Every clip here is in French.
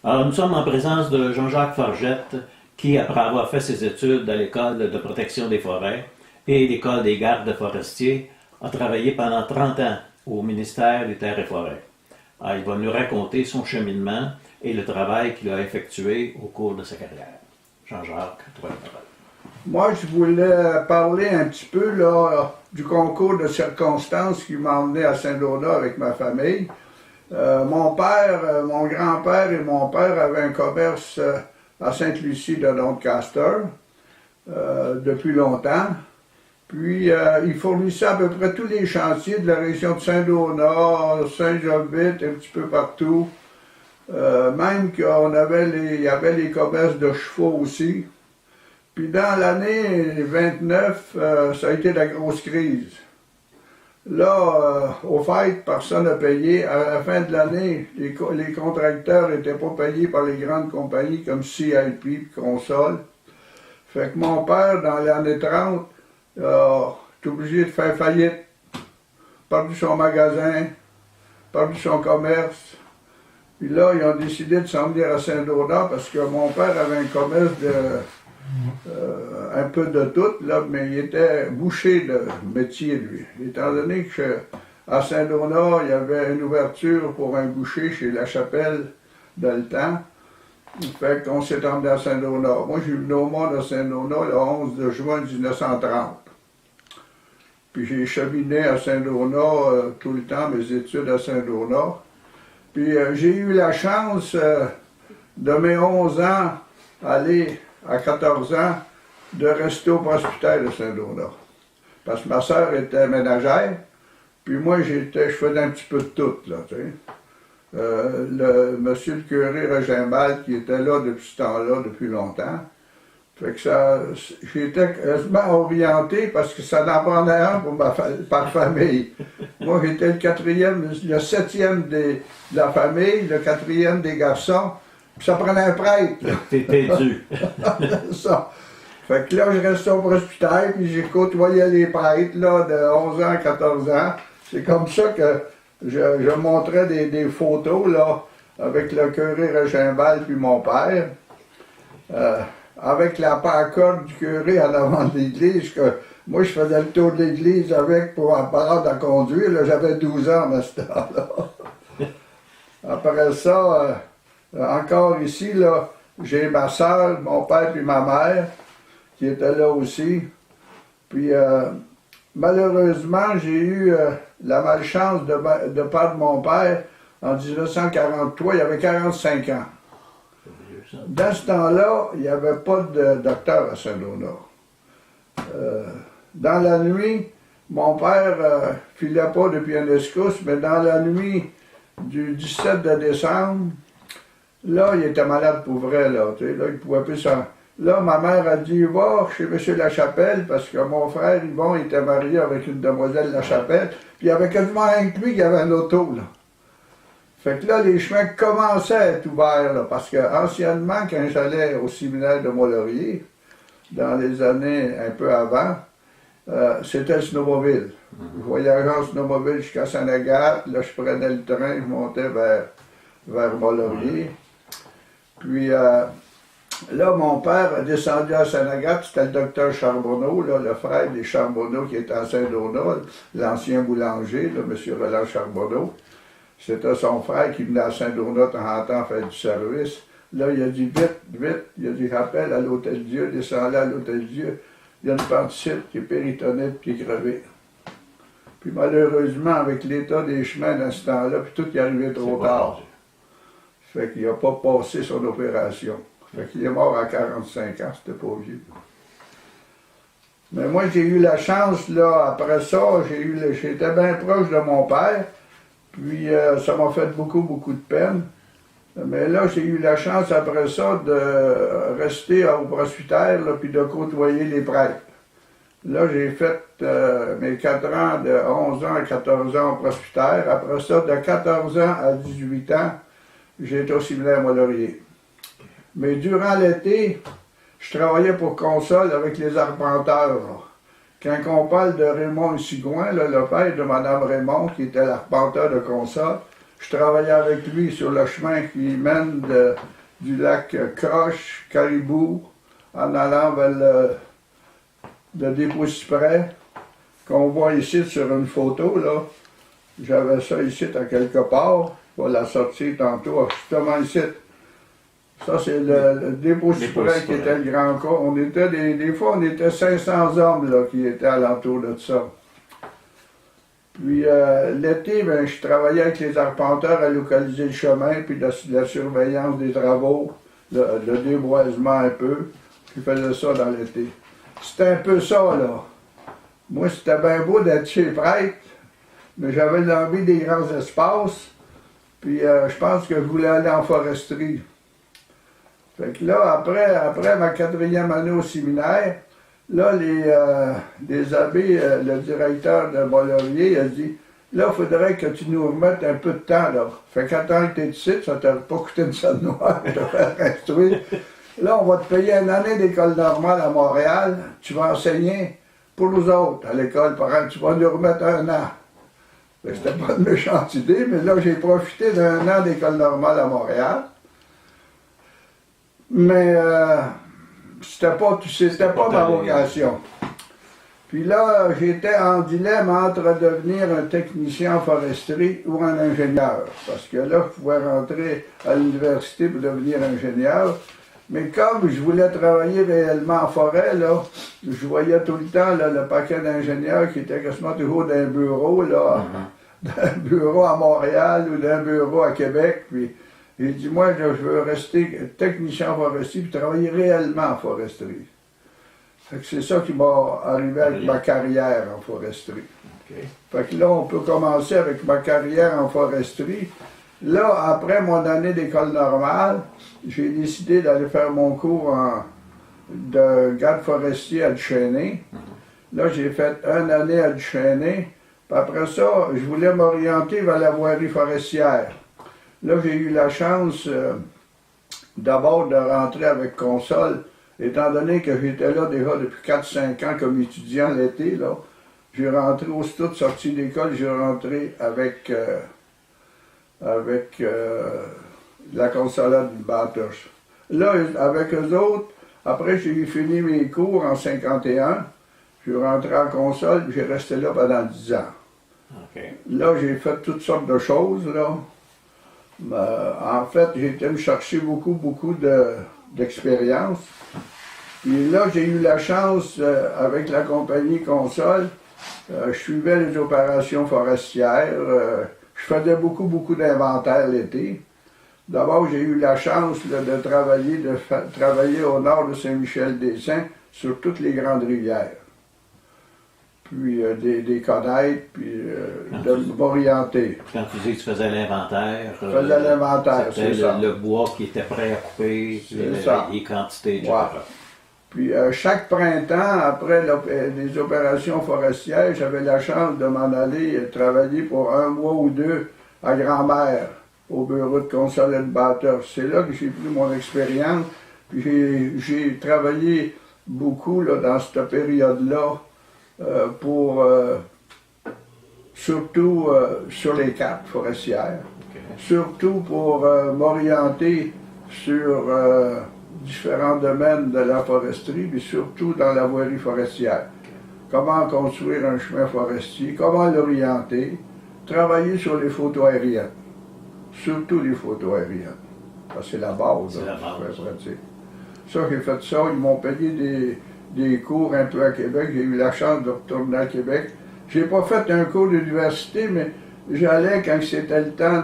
Alors, nous sommes en présence de Jean-Jacques Forgette, qui, après avoir fait ses études à l'École de protection des forêts et l'École des gardes forestiers, a travaillé pendant 30 ans au ministère des Terres et Forêts. Alors, il va nous raconter son cheminement et le travail qu'il a effectué au cours de sa carrière. Jean-Jacques, toi la parole. Moi, je voulais parler un petit peu là, du concours de circonstances qui m'a emmené à Saint-Donat avec ma famille. Mon père, mon grand-père et mon père avaient un commerce à Sainte-Lucie de Doncaster depuis longtemps. Puis, ils fournissaient à peu près tous les chantiers de la région de Saint-Donat, Saint-Jovite, un petit peu partout. Même qu'il y avait les commerces de chevaux aussi. Puis dans l'année 29, ça a été la grosse crise. Là, au fait, personne n'a payé. À la fin de l'année, les contracteurs n'étaient pas payés par les grandes compagnies comme CIP et Consol. Fait que mon père, dans l'année 30, est obligé de faire faillite. Perdu son magasin, perdu son commerce. Puis là, ils ont décidé de s'en venir à Saint-Donat parce que mon père avait un commerce un peu de tout, là, mais il était boucher de métier, lui. Étant donné qu'à Saint-Donat, il y avait une ouverture pour un boucher chez La Chapelle dans le temps. Fait qu'on s'est emmené à Saint-Donat. Moi, j'ai venu au monde à Saint-Donat le 11 de juin 1930. Puis j'ai cheminé à Saint-Donat tout le temps, mes études à Saint-Donat. Puis j'ai eu la chance, de mes 11 ans, aller à 14 ans, de rester au presbytère de Saint-Donat. Parce que ma sœur était ménagère, puis moi, je faisais un petit peu de tout, là, tu sais. Monsieur le curé Regimbald, qui était là depuis ce temps-là, depuis longtemps. Fait que ça, j'étais quasiment orienté parce que ça n'en prenait un par famille. Moi, j'étais le septième de la famille, le quatrième des garçons, puis ça prenait un prêtre. T'étais dû. Ça. Fait que là, je restais au presbytère, puis j'ai côtoyé les prêtres, là, de 11 ans à 14 ans. C'est comme ça que je montrais des photos, là, avec le curé Regimbald puis mon père. Avec la pancarte du curé en avant de l'église, que moi je faisais le tour de l'église avec pour apprendre à conduire, là, j'avais 12 ans à ce temps-là. Après ça, encore ici, là, j'ai ma soeur, mon père puis ma mère, qui étaient là aussi. Puis malheureusement, j'ai eu la malchance de perdre mon père en 1943, il avait 45 ans. Dans ce temps-là, il n'y avait pas de docteur à Saint-Donat. Dans la nuit, mon père filait pas depuis un escousse, mais dans la nuit du 17 de décembre, là, il était malade pour vrai, là, tu sais, là, il pouvait plus s'en... Là, ma mère a dit, va chez M. Lachapelle, parce que mon frère, Yvon, était marié avec une demoiselle Lachapelle, puis il y avait quasiment rien que lui qui avait un auto, là. Fait que là, les chemins commençaient à être ouverts, là, parce qu'anciennement, quand j'allais au séminaire de Mont-Laurier, dans les années un peu avant, c'était le snowmobile. Je voyageais en snowmobile jusqu'à Saint-Agathe, là, je prenais le train, je montais vers Mont-Laurier. Puis là, mon père a descendu à Saint-Agathe, c'était le docteur Charbonneau, là, le frère des Charbonneau qui était à Saint-Donat, l'ancien boulanger, là, M. Roland Charbonneau. C'était son frère qui venait à Saint-Donat de temps en temps faire du service. Là, il a dit vite, vite, il a dit rappelle à l'Hôtel-Dieu, descendez à l'Hôtel-Dieu. Il y a une participes qui est péritonite qui est crevée. Puis malheureusement, avec l'état des chemins dans ce temps-là, puis tout est arrivé trop tard. Fait qu'il n'a pas passé son opération. Fait qu'il est mort à 45 ans, c'était pas vieux. Mais moi, j'ai eu la chance, là, après ça, j'étais bien proche de mon père. Puis ça m'a fait beaucoup, beaucoup de peine. Mais là, j'ai eu la chance après ça de rester au presbytère, là, puis de côtoyer les prêtres. Là, j'ai fait mes 4 ans, de 11 ans à 14 ans au presbytère. Après ça, de 14 ans à 18 ans, j'ai été au séminaire Mont-Laurier. Mais durant l'été, je travaillais pour Consol avec les arpenteurs, là. Quand on parle de Raymond Sigouin, là, le père de Mme Raymond, qui était l'arpenteur de Consol, je travaillais avec lui sur le chemin qui mène du lac Croche, Caribou, en allant vers le dépôt Cyprès, qu'on voit ici sur une photo, là. J'avais ça ici à quelque part. Je vais la sortir tantôt, justement ici. Ça, c'est le dépôt Cyprès qui était le grand cas. On était des fois, on était 500 hommes là, qui étaient alentour de ça. Puis l'été, ben, je travaillais avec les arpenteurs à localiser le chemin, puis la surveillance des travaux, le déboisement un peu. Je faisais ça dans l'été. C'était un peu ça, là. Moi, c'était bien beau d'être chez prêtre, mais j'avais l'envie des grands espaces, puis je pense que je voulais aller en foresterie. Fait que là, après ma 4e année au séminaire, là, les abbés, le directeur de Bollorier a dit, là, il faudrait que tu nous remettes un peu de temps, là. Fait qu'attends que tu es ici, ça t'a pas coûté une salle noire de te faire instruire. Là, on va te payer une année d'école normale à Montréal, tu vas enseigner pour nous autres à l'école, par exemple, tu vas nous remettre 1 an. C'était pas une méchante idée, mais là, j'ai profité d'1 an d'école normale à Montréal. Mais c'était pas ma vocation. Puis là, j'étais en dilemme entre devenir un technicien en foresterie ou un ingénieur. Parce que là, je pouvais rentrer à l'université pour devenir ingénieur. Mais comme je voulais travailler réellement en forêt, là, je voyais tout le temps là, le paquet d'ingénieurs qui étaient quasiment toujours d'un bureau, là, d'un bureau à Montréal ou d'un bureau à Québec. Puis j'ai dit, moi, je veux rester technicien en foresterie puis travailler réellement en foresterie. Fait que c'est ça qui m'a arrivé avec ma carrière en foresterie. Okay. Fait que là, on peut commencer avec ma carrière en foresterie. Là, après mon année d'école normale, j'ai décidé d'aller faire mon cours de garde forestier à Duchesnay. Là, j'ai fait 1 année à Duchesnay. Puis après ça, je voulais m'orienter vers la voirie forestière. Là, j'ai eu la chance d'abord de rentrer avec Consol, étant donné que j'étais là déjà depuis 4-5 ans comme étudiant l'été. Là, j'ai rentré aussitôt de sortie d'école, j'ai rentré avec la consolade du Bathurst. Là, avec eux autres, après j'ai fini mes cours en 51, je suis rentré en Consol, j'ai resté là pendant 10 ans. Okay. Là, j'ai fait toutes sortes de choses, là. En fait, j'ai été me chercher beaucoup d'expérience. Puis là, j'ai eu la chance, avec la compagnie Consol, je suivais les opérations forestières, je faisais beaucoup d'inventaire l'été. D'abord, j'ai eu la chance là, de travailler au nord de Saint-Michel-des-Saints sur toutes les grandes rivières. Puis des connaître, puis de m'orienter. Quand tu dis que tu faisais l'inventaire, je faisais l'inventaire, c'est ça. Le bois qui était prêt à couper, puis les quantités, etc. Ouais. Puis chaque printemps, après les opérations forestières, j'avais la chance de m'en aller travailler pour 1 mois ou 2 à Grand-Mère, au bureau de consulat de Bathurst. C'est là que j'ai pris mon expérience. Puis j'ai travaillé beaucoup là, dans cette période-là surtout sur les cartes forestières, surtout pour m'orienter sur différents domaines de la foresterie, mais surtout dans la voirie forestière. Comment construire un chemin forestier, comment l'orienter, travailler sur les photos aériennes, surtout les photos aériennes, parce que c'est la base, très pratique. Ça, j'ai fait ça, ils m'ont payé des cours un peu à Québec, j'ai eu la chance de retourner à Québec. J'ai pas fait un cours d'université, mais j'allais quand c'était le temps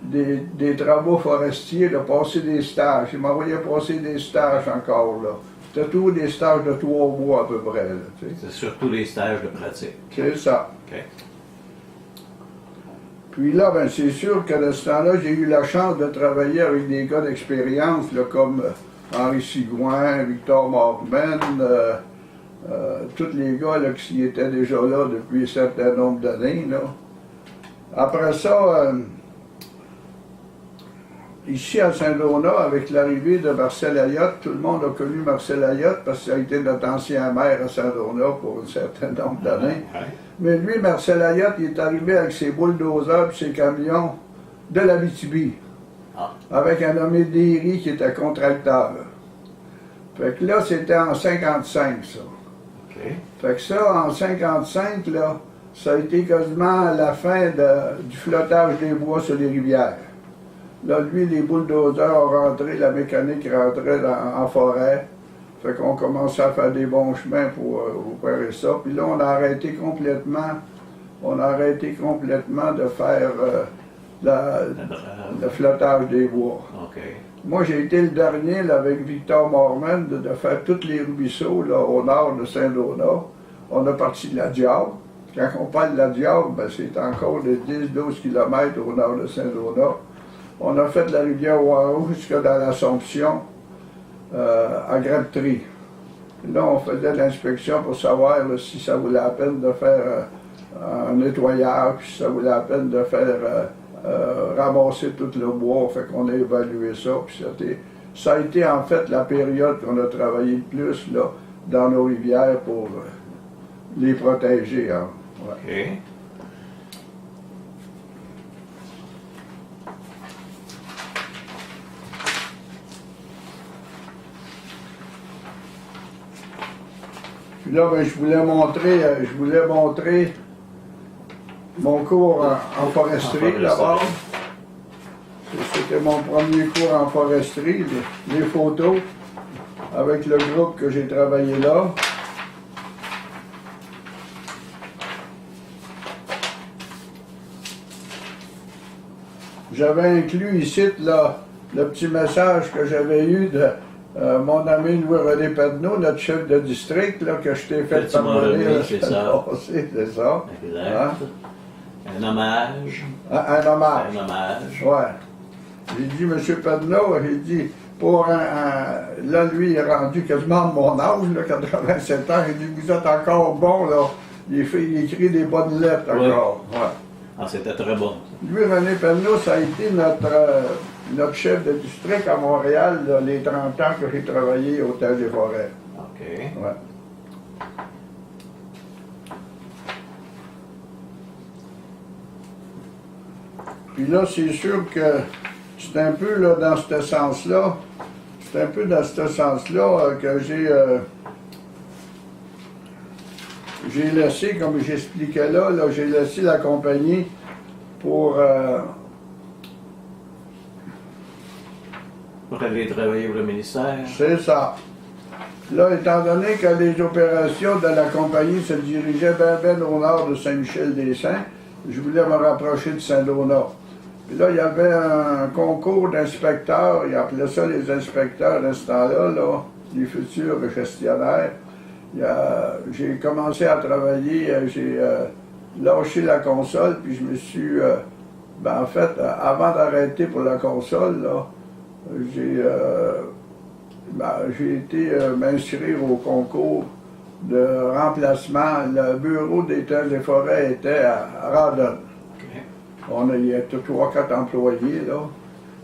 des travaux forestiers, de passer des stages. Ils m'envoyaient passer des stages encore, là. C'était tous des stages de 3 mois à peu près, là, tu sais. C'est surtout des stages de pratique. C'est ça. Okay. Puis là, ben, c'est sûr que de ce temps-là, j'ai eu la chance de travailler avec des gars d'expérience, là, comme Henri Sigouin, Victor Morgan, tous les gars là, qui étaient déjà là depuis un certain nombre d'années. Après ça, ici à Saint-Donat, avec l'arrivée de Marcel Ayotte, tout le monde a connu Marcel Ayotte parce que ça a été notre ancien maire à Saint-Donat pour un certain nombre d'années. Mais lui, Marcel Ayotte, il est arrivé avec ses bulldozers et ses camions de l'Abitibi. avec un nommé Derry qui était contracteur. Fait que là, c'était en 55, ça. OK. Fait que ça, en 55, là, ça a été quasiment la fin du flottage des bois sur les rivières. Là, lui, les bulldozers ont rentré, la mécanique rentrait en forêt. Fait qu'on commençait à faire des bons chemins pour opérer ça. Puis là, on a arrêté complètement de faire le flottage des bois. OK. Moi, j'ai été le dernier, là, avec Victor Mormon, de faire tous les ruisseaux, là, au nord de Saint-Donat. On a parti de la Diable. Quand on parle de la Diable, ben, c'est encore de 10-12 km au nord de Saint-Donat. On a fait de la rivière Warrow jusque dans l'Assomption, à Grapetrie. Là, on faisait de l'inspection pour savoir là, si ça vaut la peine de faire un nettoyage, puis si ça vaut la peine de faire ramasser tout le bois. Fait qu'on a évalué ça. Puis ça a été en fait la période qu'on a travaillé le plus là, dans nos rivières pour les protéger. Hein. Ouais. OK. Puis là, ben, je voulais montrer mon cours en foresterie d'abord. C'était mon premier cours en foresterie, les photos avec le groupe que j'ai travaillé là. J'avais inclus ici là, le petit message que j'avais eu de mon ami Louis-René Pedneau, notre chef de district, là, que je t'ai fait parler la semaine passée, c'est ça. Exact. Hein? Un hommage. Un hommage. Un hommage. Ouais. J'ai dit, M. Pedneau, j'ai dit, là, lui, il est rendu quasiment de mon âge, là, 87 ans. Il dit, vous êtes encore bon, là. Il écrit des bonnes lettres encore. Oui. Ouais. Ah, c'était très bon. Lui, René Pedneau, ça a été notre chef de district à Montréal, là, les 30 ans que j'ai travaillé au Hôtel des Forêts. OK. Ouais. Puis là, c'est sûr que c'est un peu là, dans ce sens-là, que j'ai laissé, comme j'expliquais là, j'ai laissé la compagnie pour aller travailler pour le ministère. c'est ça. Là, étant donné que les opérations de la compagnie se dirigeaient bien au nord de Saint-Michel-des-Saints, je voulais me rapprocher de Saint-Donat. Puis là, il y avait un concours d'inspecteurs, ils appelaient ça les inspecteurs de ce temps-là, là, les futurs gestionnaires. J'ai commencé à travailler, j'ai lâché la console, puis je me suis... en fait, avant d'arrêter pour la console, là, j'ai été m'inscrire au concours de remplacement. Le bureau des terres et forêts était à Rawdon. Il y a 3-4 employés, là.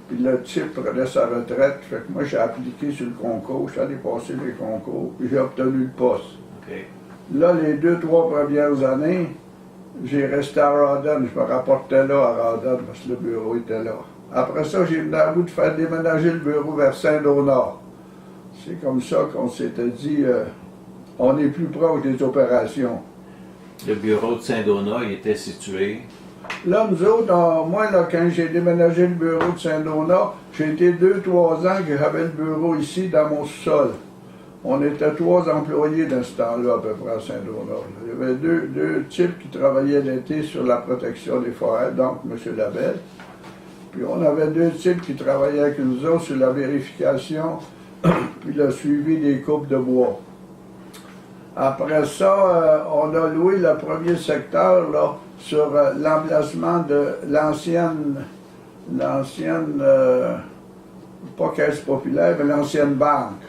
Puis le type prenait sa retraite. Fait que moi, j'ai appliqué sur le concours. Je suis allé passer les concours. Puis j'ai obtenu le poste. Okay. Là, les 2-3 premières années, j'ai resté à Rawdon. Je me rapportais là à Rawdon parce que le bureau était là. Après ça, j'ai venu à bout de faire déménager le bureau vers Saint-Donat. C'est comme ça qu'on s'était dit, on est plus proche des opérations. Le bureau de Saint-Donat, il était situé... Là, nous autres, moi, là, quand j'ai déménagé le bureau de Saint-Donat, j'ai été 2-3 ans que j'avais le bureau ici dans mon sous-sol. On était 3 employés dans ce temps-là, à peu près, à Saint-Donat. Il y avait deux types qui travaillaient l'été sur la protection des forêts, donc M. Labelle. Puis on avait 2 types qui travaillaient avec nous autres sur la vérification, puis le suivi des coupes de bois. Après ça, on a loué le premier secteur, là, sur l'emplacement de l'ancienne, pas caisse populaire, mais l'ancienne banque.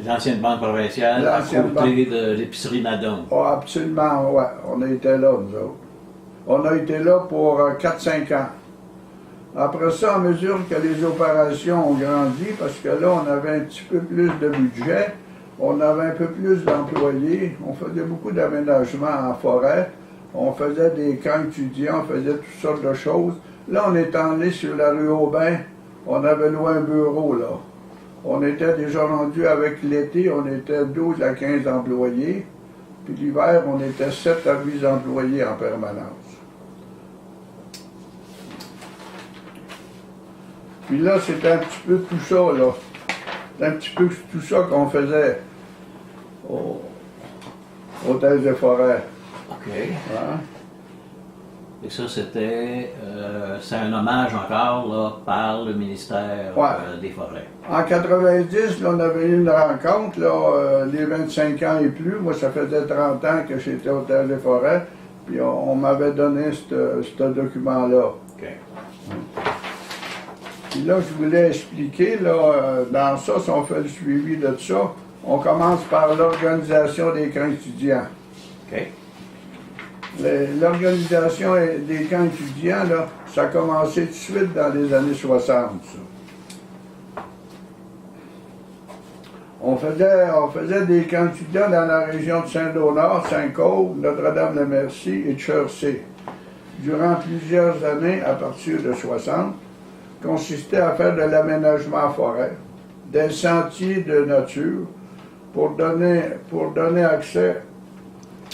L'ancienne banque provinciale, à côté de l'épicerie Madone. Oh, absolument, ouais. On a été là, nous autres. On a été là pour 4-5 ans. Après ça, à mesure que les opérations ont grandi, parce que là, on avait un petit peu plus de budget, on avait un peu plus d'employés, on faisait beaucoup d'aménagements en forêt, on faisait des camps étudiants, on faisait toutes sortes de choses. Là, on est allé sur la rue Aubin. On avait loué un bureau, là. On était déjà rendu avec l'été, on était 12 à 15 employés. Puis l'hiver, on était 7 à 8 employés en permanence. Puis là, c'était un petit peu tout ça, là. C'est un petit peu tout ça qu'on faisait au Terres et Forêts. OK. Hein? Et ça, c'est un hommage encore là, par le ministère des Forêts. En 90, là, on avait eu une rencontre, là, les 25 ans et plus. Moi, ça faisait 30 ans que j'étais au Terres et Forêts. Puis on m'avait donné ce document-là. OK. Puis là, je voulais expliquer, là, dans ça, si on fait le suivi de ça, on commence par l'organisation des camps étudiants. OK. L'organisation des camps étudiants, là, ça a commencé tout de suite dans les années 60. Ça. On faisait des camps étudiants dans la région de Saint-Donat, Saint-Cauve, Notre-Dame-de-Merci et Chersey. Durant plusieurs années, à partir de 60, consistait à faire de l'aménagement forêt, des sentiers de nature pour donner accès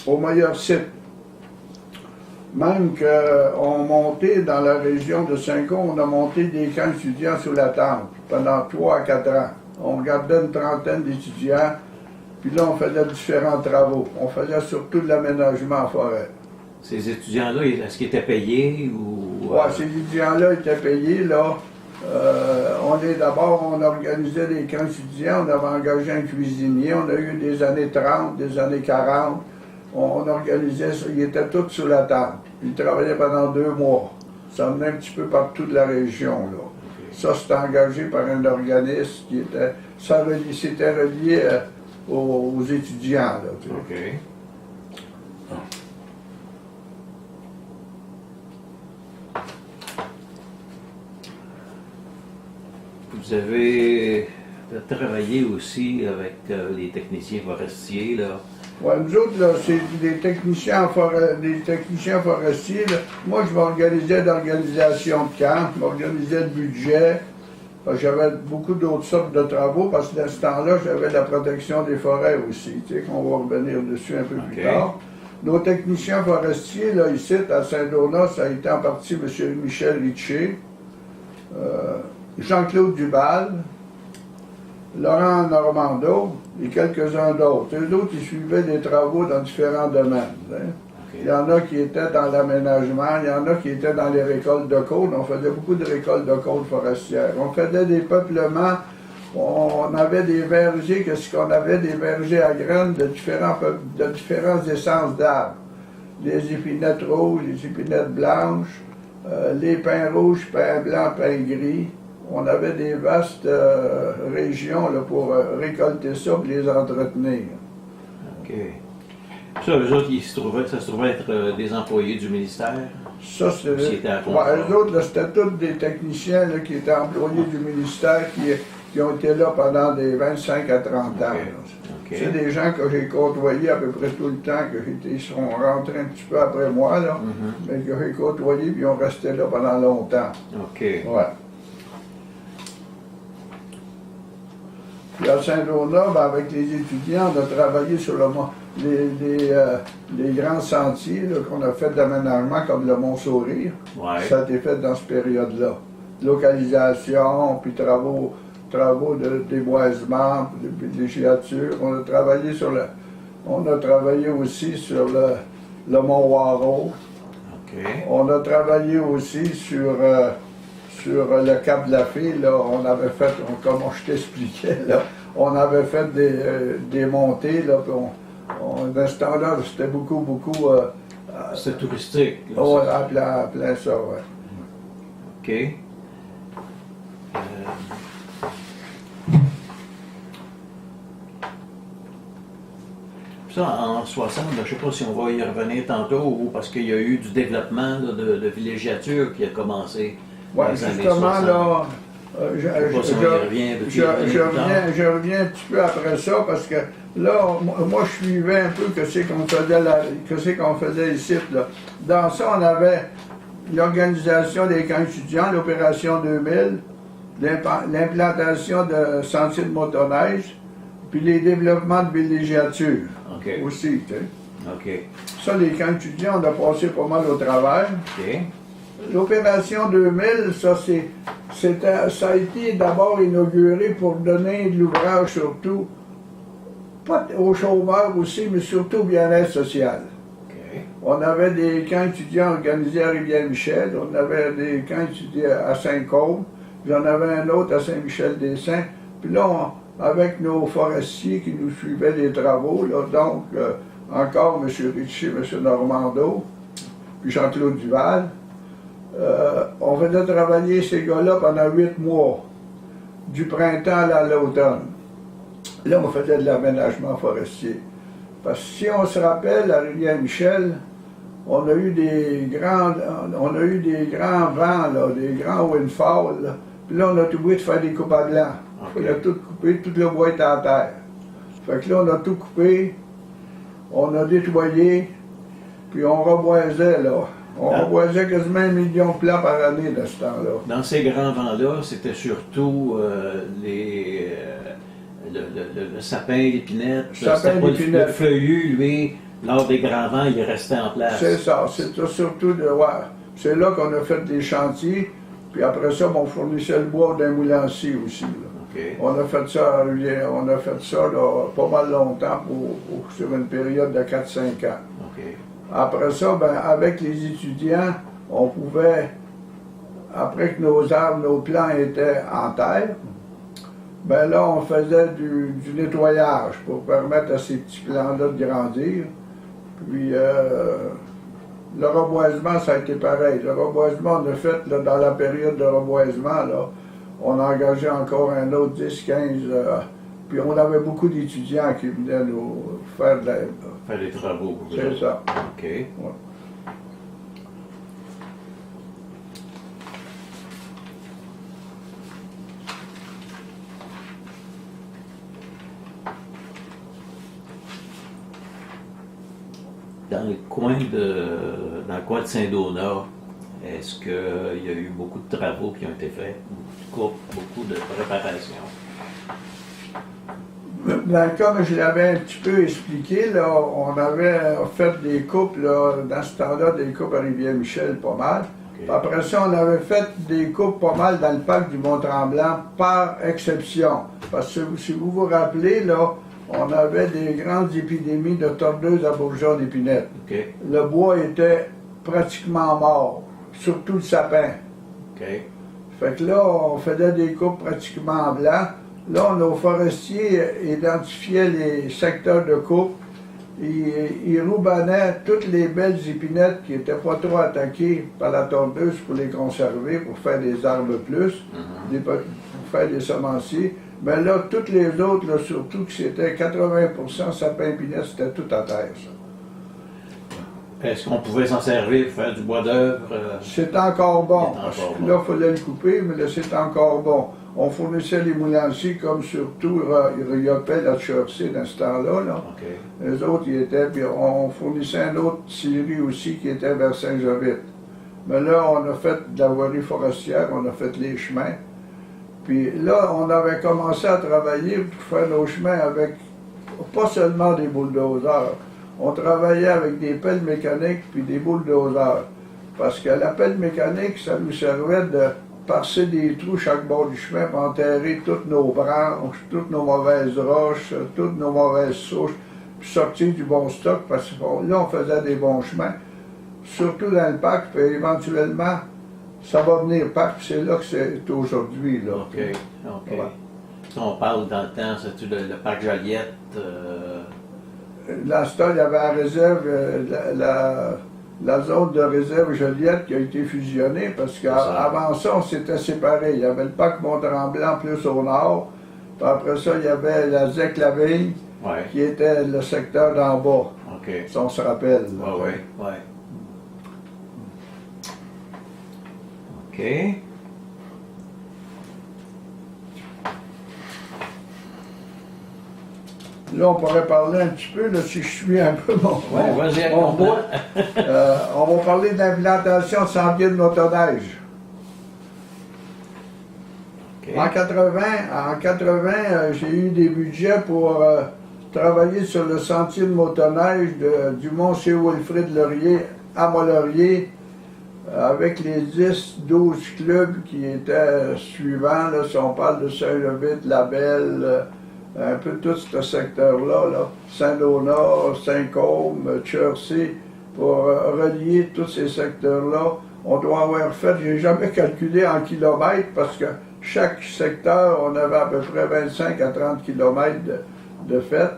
aux meilleurs sites. Même qu'on montait dans la région de Saint-Cauve, on a monté des camps étudiants sous la tente pendant 3 à 4 ans. On gardait une trentaine d'étudiants, puis là on faisait différents travaux. On faisait surtout de l'aménagement en forêt. Ces étudiants-là, est-ce qu'ils étaient payés ou... Oui, ces étudiants-là étaient payés, là. On organisait des camps étudiants, on avait engagé un cuisinier, on a eu des années 30, des années 40. On organisait ça, ils étaient tous sous la table. Ils travaillaient pendant 2 mois. Ça venait un petit peu partout de la région, là. Okay. Ça, c'était engagé par un organisme qui était... C'était relié aux étudiants, là. Tu sais. OK. Vous avez travaillé aussi avec les techniciens forestiers, là. Oui, nous autres, là, c'est des techniciens forestiers. Là. Moi, je m'organisais d'organisation de camp, je m'organisais de budget. J'avais beaucoup d'autres sortes de travaux parce que dans ce temps-là, j'avais la protection des forêts aussi, tu sais, qu'on va revenir dessus un peu plus tard. Nos techniciens forestiers, là, ici, à Saint-Donat, ça a été en partie M. Michel Richer, Jean-Claude Duval, Laurent Normando et quelques-uns d'autres. Eux autres, ils suivaient des travaux dans différents domaines. Hein. Okay. Il y en a qui étaient dans l'aménagement, il y en a qui étaient dans les récoltes de côte. On faisait beaucoup de récoltes de côte forestières. On faisait des peuplements, on avait des vergers, qu'est-ce qu'on avait? Des vergers à graines de différentes essences d'arbres. Les épinettes rouges, les épinettes blanches, les pins rouges, pins blancs, pins gris. On avait des vastes régions là, pour récolter ça et les entretenir. OK. Ça, eux autres, ça se trouvait être des employés du ministère? Ça, c'est... eux autres, c'était tous des techniciens là, qui étaient employés du ministère qui ont été là pendant des 25 à 30 ans. Okay. C'est des gens que j'ai côtoyés à peu près tout le temps, ils sont rentrés un petit peu après moi, là, mais que j'ai côtoyés et ils ont resté là pendant longtemps. OK. Ouais. Puis à Saint-Donat, ben, avec les étudiants, on a travaillé sur les grands sentiers qu'on a fait d'aménagement, comme le Mont-Sourire. Ouais. Ça a été fait dans cette période-là. Localisation, puis travaux de déboisement, de villégiature. On a travaillé aussi sur le Mont-Waro. Okay. On a travaillé aussi sur le Cap de la Fille, là, on avait fait, comme je t'expliquais, là, on avait fait des montées, là, dans ce temps-là, c'était beaucoup... c'était touristique. Oui, à plein ça, oui. OK. Ça, en 60, je ne sais pas si on va y revenir tantôt, ou parce qu'il y a eu du développement là, de villégiature qui a commencé. Oui, justement, là, je reviens un petit peu après ça, parce que là, moi, je suivais un peu que c'est qu'on faisait ici. Là. Dans ça, on avait l'organisation des camps étudiants, l'opération 2000, l'implantation de sentiers de motoneige, puis les développements de villégiature OK. aussi. Tu sais. OK. Ça, les camps étudiants, on a passé pas mal au travers. OK. L'opération 2000, ça a été d'abord inauguré pour donner de l'ouvrage surtout, pas aux chômeurs aussi, mais surtout au bien-être social. OK. On avait des camps étudiants organisés à Rivière-Michel, on avait des camps étudiants à Saint-Côme, puis on avait un autre à Saint-Michel-des-Saints. Puis là, avec nos forestiers qui nous suivaient les travaux, là, donc encore M. Ritchie, M. Normando, puis Jean-Claude Duval, on faisait travailler ces gars-là pendant 8 mois, du printemps à l'automne. Là, on faisait de l'aménagement forestier. Parce que si on se rappelle, à Rivière-Michel, on a eu des grands vents, là, des grands windfalls. Là. Puis là, on a tout oublié de faire des coupes à blanc. Okay. On a tout coupé, tout le bois était en terre. Fait que là, on a tout coupé, on a nettoyé, puis on reboisait, là. On reboisait quasiment 1 million de plants par année de ce temps-là. Dans ces grands vents-là, c'était surtout le sapin, l'épinette. Le feuillu, lui, lors des grands vents, il restait en place. C'est ça, c'était surtout de... Ouais, c'est là qu'on a fait des chantiers, puis après ça, on fournissait le bois d'un moulancier aussi. Là. Okay. On a fait ça là, pas mal longtemps sur une période de 4-5 ans. Okay. Après ça, ben, avec les étudiants, on pouvait, après que nos arbres, nos plants étaient en terre, ben là, on faisait du nettoyage pour permettre à ces petits plants-là de grandir. Puis, le reboisement, ça a été pareil. Le reboisement, on a fait, là, dans la période de reboisement, là, on a engagé encore un autre 10-15, puis on avait beaucoup d'étudiants qui venaient nous faire de l'aide. Faire des travaux. C'est ça. OK. Ouais. Dans le coin de Saint-Donat, est-ce qu'il y a eu beaucoup de travaux qui ont été faits, beaucoup de préparation? Ben, comme je l'avais un petit peu expliqué, là, on avait fait des coupes, là, dans ce temps-là, des coupes à Rivière-Michel, pas mal. Okay. Après ça, on avait fait des coupes pas mal dans le parc du Mont-Tremblant, par exception. Parce que si vous vous rappelez, là, on avait des grandes épidémies de tordeuses à bourgeons d'épinette. Okay. Le bois était pratiquement mort, surtout le sapin. Okay. Fait que là, on faisait des coupes pratiquement en blanc. Là, nos forestiers identifiaient les secteurs de coupe. Ils roubannaient toutes les belles épinettes qui n'étaient pas trop attaquées par la tordeuse pour les conserver, pour faire des arbres plus, pour faire des semenciers. Mais là, toutes les autres, là, surtout que c'était 80% sapin épinette, c'était tout à terre, ça. Est-ce qu'on pouvait s'en servir pour faire du bois d'œuvre? C'est encore bon. Parce que là, il fallait le couper, mais là, c'est encore bon. On fournissait les moulanciers comme surtout Riopel à Chaussée dans ce temps-là. Là. Okay. Les autres, ils étaient, puis on fournissait une autre scierie aussi qui était vers Saint-Jovite. Mais là, on a fait de la voirie forestière, on a fait les chemins. Puis là, on avait commencé à travailler pour faire nos chemins avec pas seulement des bulldozers. On travaillait avec des pelles mécaniques puis des bulldozers. Parce que la pelle mécanique, ça nous servait de passer des trous chaque bord du chemin pour enterrer toutes nos branches, toutes nos mauvaises roches, toutes nos mauvaises souches, puis sortir du bon stock, parce que là, on faisait des bons chemins, surtout dans le parc, puis éventuellement, ça va venir parc, puis c'est là que c'est aujourd'hui. Là. OK, OK. Ouais. Si on parle dans le temps, c'est-tu le parc Joliette? Dans ce temps, il y avait la réserve, la zone de réserve Joliette qui a été fusionnée parce qu'avant ça, on s'était séparés. Il y avait le parc Mont-Tremblant plus au nord. Puis après ça, il y avait la ZEC-la-Vigne qui était le secteur d'en bas. Okay. Si on se rappelle. Oui. OK. Là, on pourrait parler un petit peu, là, si je suis un peu Ouais, vas-y, mon bout. On va parler de l'implantation de sentiers de motoneige. OK. En 80, j'ai eu des budgets pour travailler sur le sentier de motoneige du Mont Saint-Wilfrid Laurier à Mont-Laurier, avec les 10-12 clubs qui étaient suivants. Là, si on parle de Saint-Levite, Labelle, un peu tout ce secteur-là, là, Saint-Donat, Saint-Côme, Chersey, pour relier tous ces secteurs-là. On doit avoir fait, j'ai jamais calculé en kilomètres, parce que chaque secteur, on avait à peu près 25 à 30 kilomètres de fait.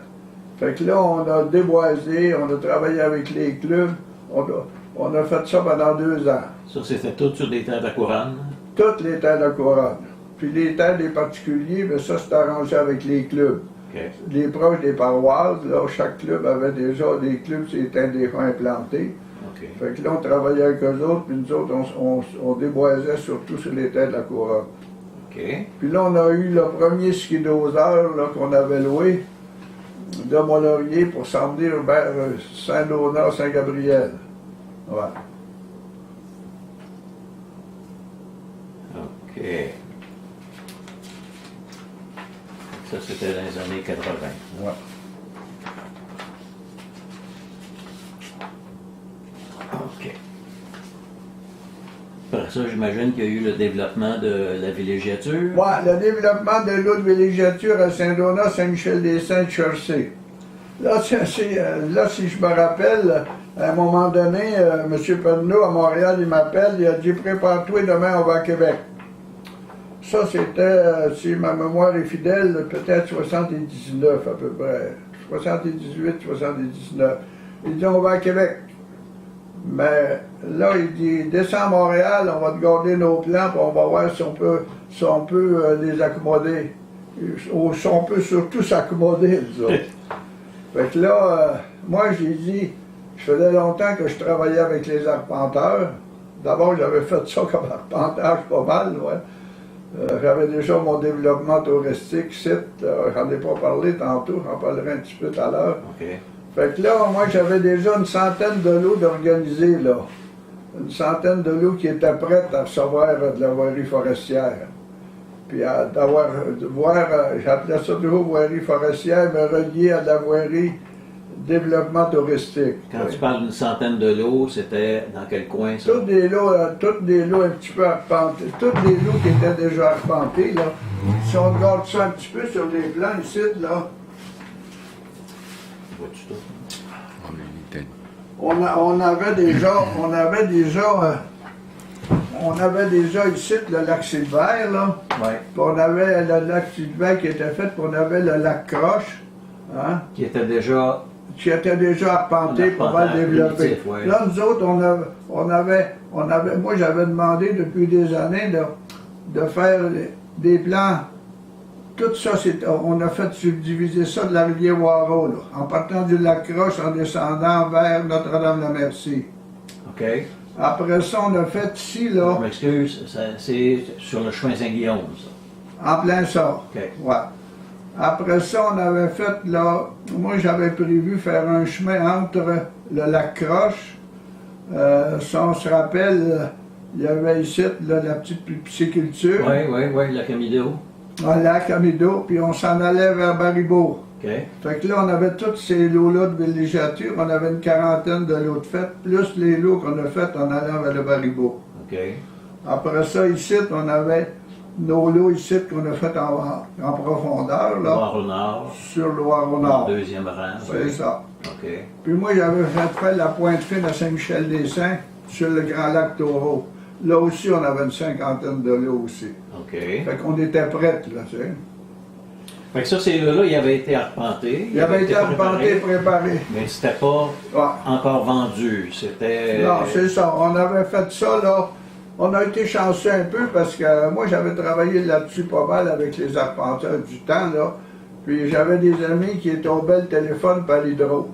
Fait que là, on a déboisé, on a travaillé avec les clubs, on a fait ça pendant 2 ans. Ça, c'était tout sur des terres de couronne. Toutes les terres de couronne. Puis les terres des particuliers, bien ça, c'est arrangé avec les clubs. OK. Les proches des paroisses, là, chaque club avait déjà des clubs, c'était déjà implantés. OK. Fait que là, on travaillait avec eux autres, puis nous autres, on déboisait surtout sur les terres de la couronne. OK. Puis là, on a eu le premier skidoseur là, qu'on avait loué de Mont-Laurier pour s'en venir vers Saint-Donat, Saint-Gabriel. Ouais. OK. Ça, c'était dans les années 80. Ouais. OK. Après ça, j'imagine qu'il y a eu le développement de la villégiature. Ouais, le développement de l'eau de villégiature à Saint-Donat, Saint-Michel-des-Saints, Chersey. Là, là, si je me rappelle, à un moment donné, M. Penneau à Montréal, il m'appelle, il a dit « Prépare-toi, demain on va à Québec ». Ça, c'était, si ma mémoire est fidèle, peut-être 79 à peu près. 78, 79. Il dit « On va à Québec ». Mais là, il dit « Descends à Montréal, on va te garder nos plans, puis on va voir si on peut les accommoder. Ou si on peut surtout s'accommoder, nous autres. » Fait que là, moi, j'ai dit, je faisais longtemps que je travaillais avec les arpenteurs. D'abord, j'avais fait ça comme arpentage pas mal, ouais. J'avais déjà mon développement touristique, site, j'en ai pas parlé tantôt, j'en parlerai un petit peu tout à l'heure. OK. Fait que là, moi, j'avais déjà une centaine de lots d'organisés, là. Une centaine de lots qui étaient prêtes à recevoir de la voirie forestière. Puis j'appelais ça toujours voirie forestière, mais relié à la voirie développement touristique. Quand tu parles d'une centaine de lots, c'était dans quel coin, ça? Tous des lots un petit peu arpentés, tous les lots qui étaient déjà arpentés, là. Si on regarde ça un petit peu sur les plans ici, là, Vois-tu tout? on avait déjà ici le lac Sylvain, là. Ouais. Puis on avait le lac Sylvain qui était fait, puis on avait le lac Croche, hein, Qui était déjà. qui était déjà arpenté, pas mal développé. Primitif, ouais. Là, nous autres, on avait, moi j'avais demandé depuis des années de faire des plans. Tout ça, on a fait subdiviser ça de la rivière Waro, là, en partant du lac Croche, en descendant vers Notre-Dame-de-Merci. OK. Après ça, on a fait ici, là, Je m'excuse, c'est sur le chemin Saint-Guillaume, ça. en plein ça. OK. Ouais. Après ça, on avait fait, là, moi j'avais prévu faire un chemin entre le lac Croche. Si on se rappelle, il y avait ici là, la petite pisciculture, Oui, la Camido. un lac Amido, puis on s'en allait vers Baribeau. OK. Fait que là, on avait tous ces lots-là de villégiature, on avait une quarantaine de lots de fête, plus les lots qu'on a fait en allant vers le Baribeau. OK. Après ça, ici, on avait nos lots ici qu'on a fait en profondeur, là, Loire-au-Nord. sur Loire-au-Nord. Deuxième rang. C'est ça. OK. Puis moi, j'avais fait la pointe fine à Saint-Michel-des-Saints, sur le Grand Lac Taureau. Là aussi, on avait une cinquantaine de lots aussi. OK. Fait qu'on était prêts, là, tu sais. Fait que ça, ces lots-là, ils avaient été arpentés. Il avait été arpenté, préparé. Mais c'était pas Ouais. encore vendu. C'était. Non, c'est ça. On avait fait ça, là. On a été chanceux un peu parce que moi, j'avais travaillé là-dessus pas mal avec les arpenteurs du temps, là. Puis j'avais des amis qui tombaient le téléphone par l'hydro.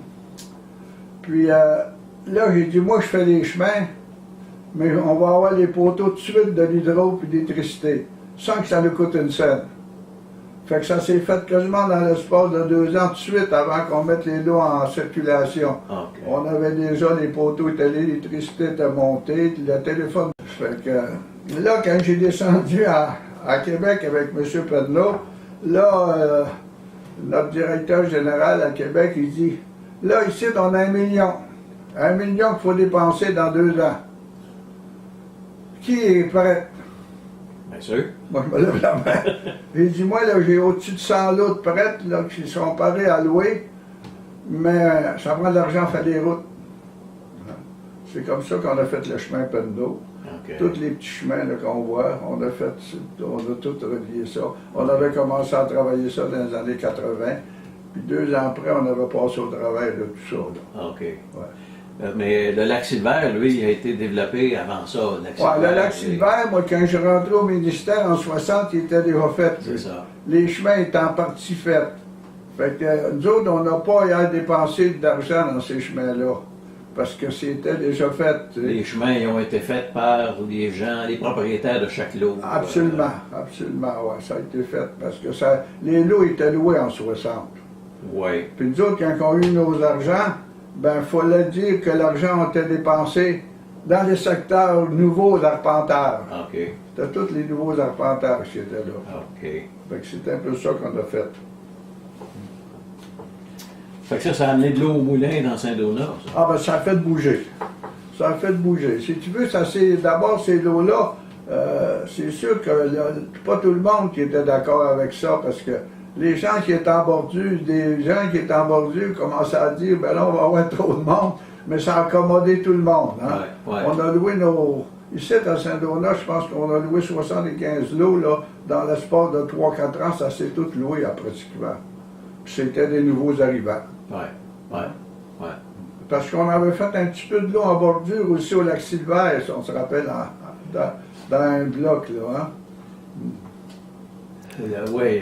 Puis là, j'ai dit, moi, je fais les chemins, mais on va avoir les poteaux tout de suite de l'hydro puis d'électricité, sans que ça nous coûte une scène. Fait que ça s'est fait quasiment dans l'espace de 2 ans tout de suite avant qu'on mette les lots en circulation. OK. On avait déjà les poteaux étaient, l'électricité était montée, le téléphone. Fait que là, quand j'ai descendu à Québec avec M. Penneau, là, notre directeur général à Québec, il dit, là, ici, on a 1 million. 1 million qu'il faut dépenser dans 2 ans. Qui est prêt? Bien sûr. Moi, je me lève la main. Il dit, moi, là, j'ai au-dessus de 100 lots prêtes, là, qui sont parés à louer, mais ça prend de l'argent à faire des routes. C'est comme ça qu'on a fait le chemin Penneau. OK. Tous les petits chemins là, qu'on voit, on a tout relié ça. On avait commencé à travailler ça dans les années 80, puis 2 ans après, on avait passé au travail de tout ça. Là. OK. Ouais. Mais le lac Silver, lui, il a été développé avant ça. Ouais, le lac Silver, moi, quand je rentrais au ministère en 60, il était déjà fait. C'est ça. Les chemins étaient en partie faits. Fait que nous autres, on n'a pas à dépenser d'argent dans ces chemins-là. Parce que c'était déjà fait. Les chemins ils ont été faits par les gens, les propriétaires de chaque lot. Absolument, absolument, oui, ça a été fait. Parce que ça, les lots étaient loués en 60. Oui. Puis nous autres, quand on a eu nos argents, ben, il fallait dire que l'argent a été dépensé dans les secteurs nouveaux arpenteurs. OK. C'était tous les nouveaux arpenteurs qui étaient là. OK. Fait que c'est un peu ça qu'on a fait. Fait que ça a amené de l'eau au moulin dans Saint-Donat, ça. Ah ben ça a fait bouger. Ça a fait bouger. Si tu veux, ça c'est d'abord ces lots-là, c'est sûr que là, pas tout le monde qui était d'accord avec ça, parce que les gens qui étaient en bordure, des gens qui étaient en bordure commençaient à dire, ben là, on va avoir trop de monde, mais ça a accommodé tout le monde. Hein? Ouais, ouais. On a loué nos... Ici, à Saint-Donat, je pense qu'on a loué 75 lots, là, dans l'espace de 3-4 ans, ça s'est tout loué, pratiquement. Puis c'était des nouveaux arrivants. Oui, oui, oui. Parce qu'on avait fait un petit peu de l'eau en bordure aussi au lac Silver, si on se rappelle, dans un bloc, là. Hein? Oui,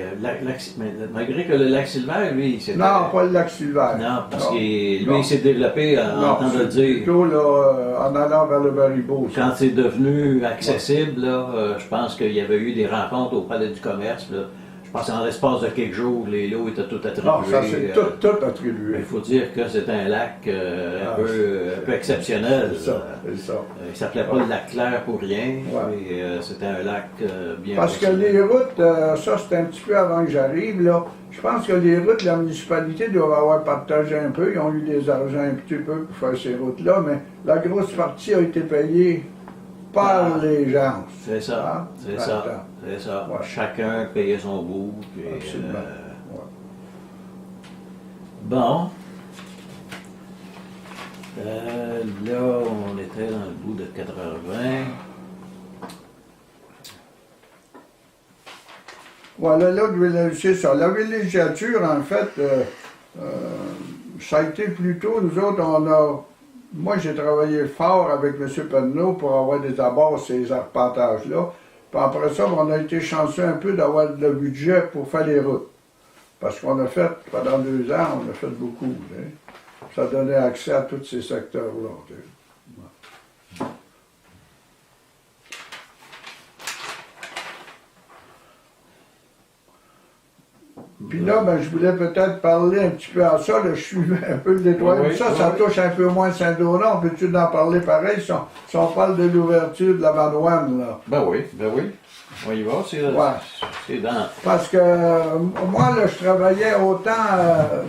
malgré que le lac Silver, lui, c'était... Non, pas le lac Silver. Non, parce Non. que lui, Non. il s'est développé, en temps de le dire. Plutôt, là, en allant vers le Baribeau. ça. Quand c'est devenu accessible, là, je pense qu'il y avait eu des rencontres au Palais du Commerce. Là. Je pense qu'en l'espace de quelques jours, les lots étaient tout attribués. Non, ça c'est tout attribué. Il faut dire que c'est un lac un peu exceptionnel. C'est ça, c'est ça. Il ne s'appelait pas le lac Clair pour rien, Ouais. mais c'était un lac bien Parce que personnel. les routes, ça c'était un petit peu avant que j'arrive, là. Je pense que les routes, la municipalité doit avoir partagé un peu. Ils ont eu des argents un petit peu pour faire ces routes-là, mais la grosse partie a été payée par les gens. C'est ça, Hein? c'est Dans ça, le temps. c'est ça. Ouais. Chacun payait son bout. Puis, Absolument. Ouais. Bon. Là, on était dans le bout de 80. Voilà, là, c'est ça. La villégiature, en fait, ça a été plutôt, nous autres, moi j'ai travaillé fort avec M. Penneau pour avoir des abords ces arpentages-là. Puis après ça, on a été chanceux un peu d'avoir le budget pour faire les routes. Parce qu'on a fait, pendant 2 ans, on a fait beaucoup. Tu sais. Ça donnait accès à tous ces secteurs-là. Tu sais. Puis là, ben, je voulais peut-être parler un petit peu à ça, là, je suivais un peu le nettoyage. Oui, Ça oui. touche un peu moins Saint-Donat, on peut-tu en parler pareil si on parle de l'ouverture de la Vanoine, là? Ben oui. On y va, c'est dans... Parce que moi, là, je travaillais autant,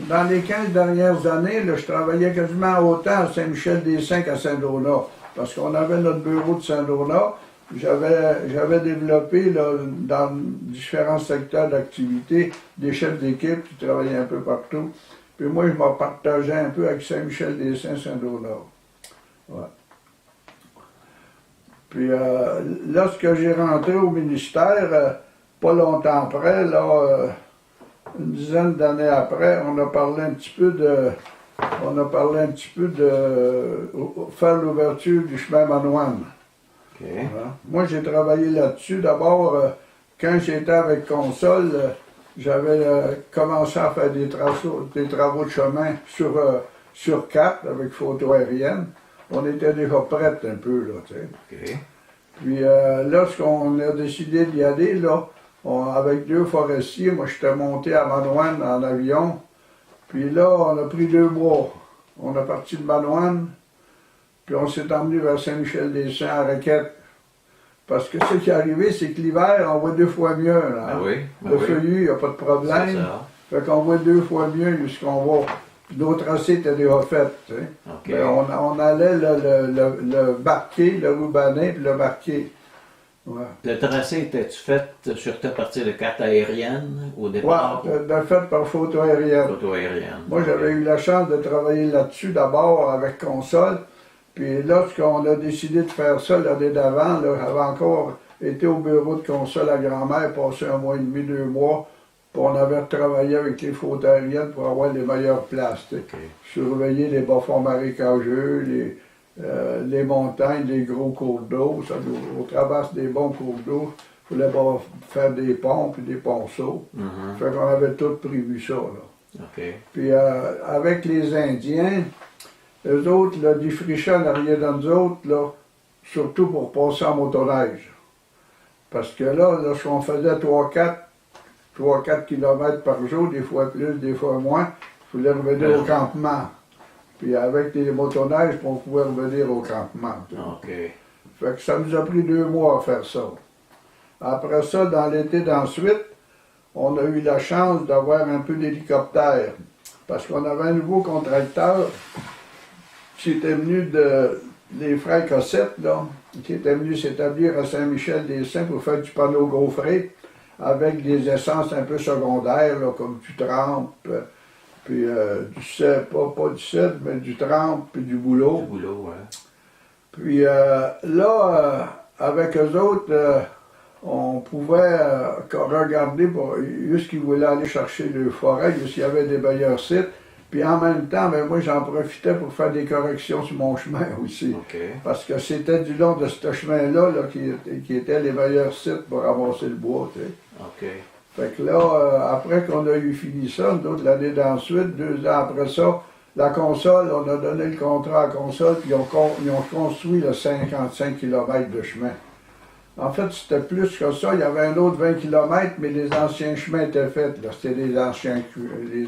dans les 15 dernières années, là, je travaillais quasiment autant à Saint-Michel-des-Saints qu'à Saint-Donat. Parce qu'on avait notre bureau de Saint-Donat. J'avais développé là, dans différents secteurs d'activité des chefs d'équipe qui travaillaient un peu partout. Puis moi, je me partageais un peu avec Saint-Michel-des-Saints, Saint-Donat. Ouais. Puis lorsque j'ai rentré au ministère, pas longtemps après, là, une dizaine d'années après, on a parlé un petit peu de faire l'ouverture du chemin Manoine. Okay. Voilà. Moi, j'ai travaillé là-dessus. D'abord, quand j'étais avec Consol, j'avais commencé à faire des travaux de chemin sur Cap, avec photo aérienne. On était déjà prêts un peu, là, tu sais. Okay. Puis, lorsqu'on a décidé d'y aller, là, avec 2 forestiers. Moi, j'étais monté à Manoine en avion. Puis là, on a pris 2 mois. On est parti de Manoine, puis on s'est emmené vers Saint-Michel-des-Saints en raquette. Parce que ce qui est arrivé, c'est que l'hiver, on voit 2 fois mieux. Là. Ben oui, ben le oui. feuillu, il n'y a pas de problème. C'est ça. Fait qu'on voit 2 fois mieux jusqu'on va. Puis nos tracés étaient déjà faits. Tu sais. OK. Ben, on allait le barquer, le rubaner, puis le barquer. Ouais. Le tracé était-tu fait surtout à partir de cartes aériennes au départ? Ouais, de fait par photo aérienne. Photo aérienne. Moi, j'avais eu la chance de travailler là-dessus d'abord avec console. Puis lorsqu'on a décidé de faire ça l'année d'avant, j'avais encore été au bureau de console à grand-mère, passé 1 mois et demi, 2 mois, puis on avait travaillé avec les photos aériennes pour avoir les meilleures places. OK. Surveiller les bas-fonds marécageux, les montagnes, les gros cours d'eau. On traverse des bons cours d'eau. Il fallait pas faire des ponts puis des ponceaux. Mhm. Fait qu'on avait tout prévu ça. Là. OK. Puis avec les Indiens, eux autres, là, défrichaient en arrière de nous autres, là, surtout pour passer en motoneige. Parce que là, lorsqu'on faisait 3-4 kilomètres par jour, des fois plus, des fois moins, il fallait revenir au campement. Puis avec les motoneiges, on pouvait revenir au campement. OK. Fait que ça nous a pris 2 mois à faire ça. Après ça, dans l'été d'ensuite, on a eu la chance d'avoir un peu d'hélicoptère. Parce qu'on avait un nouveau contracteur qui était venu des frères Cossette, là, qui était venu s'établir à Saint-Michel-des-Saints pour faire du panneau gaufré avec des essences un peu secondaires, là, comme du trempe, puis du cèdre, pas du cèdre, mais du trempe, puis du bouleau. Du boulot, ouais. Puis avec eux autres, on pouvait regarder jusqu'ils voulaient aller chercher le forêt, jusqu'il y avait des meilleurs sites. Puis en même temps, ben, moi j'en profitais pour faire des corrections sur mon chemin aussi. OK. Parce que c'était du long de ce chemin-là là, qui étaient les meilleurs sites pour ramasser le bois. Tu sais. OK. Fait que là, après qu'on a eu fini ça, nous autres, l'année d'ensuite, 2 ans après ça, la console, on a donné le contrat à la console, puis ils ont construit le 55 km de chemin. En fait, c'était plus que ça. Il y avait un autre 20 km, mais les anciens chemins étaient faits. Là. C'était les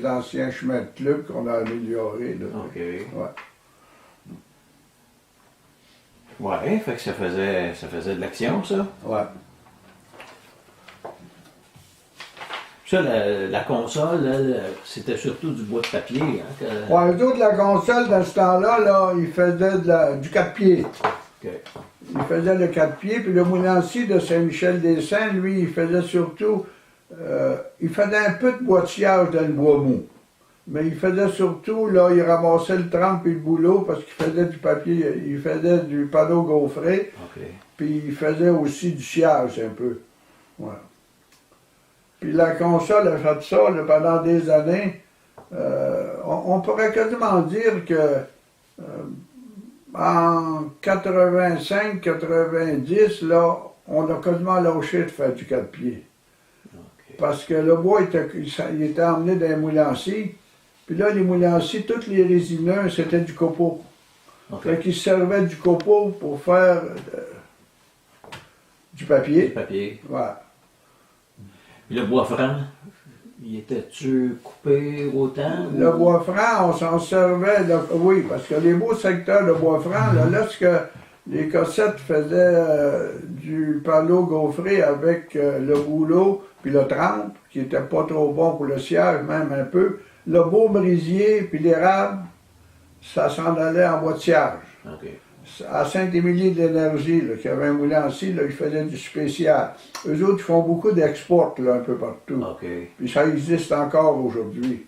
anciens chemins de club qu'on a améliorés. Là. OK. Ouais. Ouais, fait que ça faisait de l'action, ça. Ouais. Ça, la console, c'était surtout du bois de papier. Hein, que... Ouais, eux autres, la console, dans ce temps-là, là, ils faisaient du 4 pieds. OK. Il faisait le 4 pieds, puis le moulancier de Saint-Michel-des-Saints, lui, il faisait surtout, il faisait un peu de boîtiage dans le bois mou. Mais il faisait surtout, là, il ramassait le trempe et le boulot parce qu'il faisait du papier, il faisait du panneau gaufré, OK. puis il faisait aussi du sciage un peu. Voilà. Puis la console a fait ça là, pendant des années. On pourrait quasiment dire que en 85-90, là, on a quasiment lâché de faire du 4 pieds. OK. Parce que le bois il était emmené dans les moulanciers. Puis là, les moulanciers, tous les résineux, c'était du copeau. OK. Fait qu'ils servaient du copeau pour faire du papier. Du papier. Voilà. Puis le bois franc, il était-tu coupé autant? Le bois franc, on s'en servait, là, oui, parce que les beaux secteurs de bois franc, là, lorsque les Cossettes faisaient du panneau gaufré avec le rouleau puis le trempe, qui était pas trop bon pour le sciage, même un peu, le beau brisier puis l'érable, ça s'en allait en bois de sciage. OK. À Saint-Émilie de l'Énergie, qui avait un moulancier, là, ils faisaient du spécial. Eux autres, ils font beaucoup d'export un peu partout. OK. Puis ça existe encore aujourd'hui.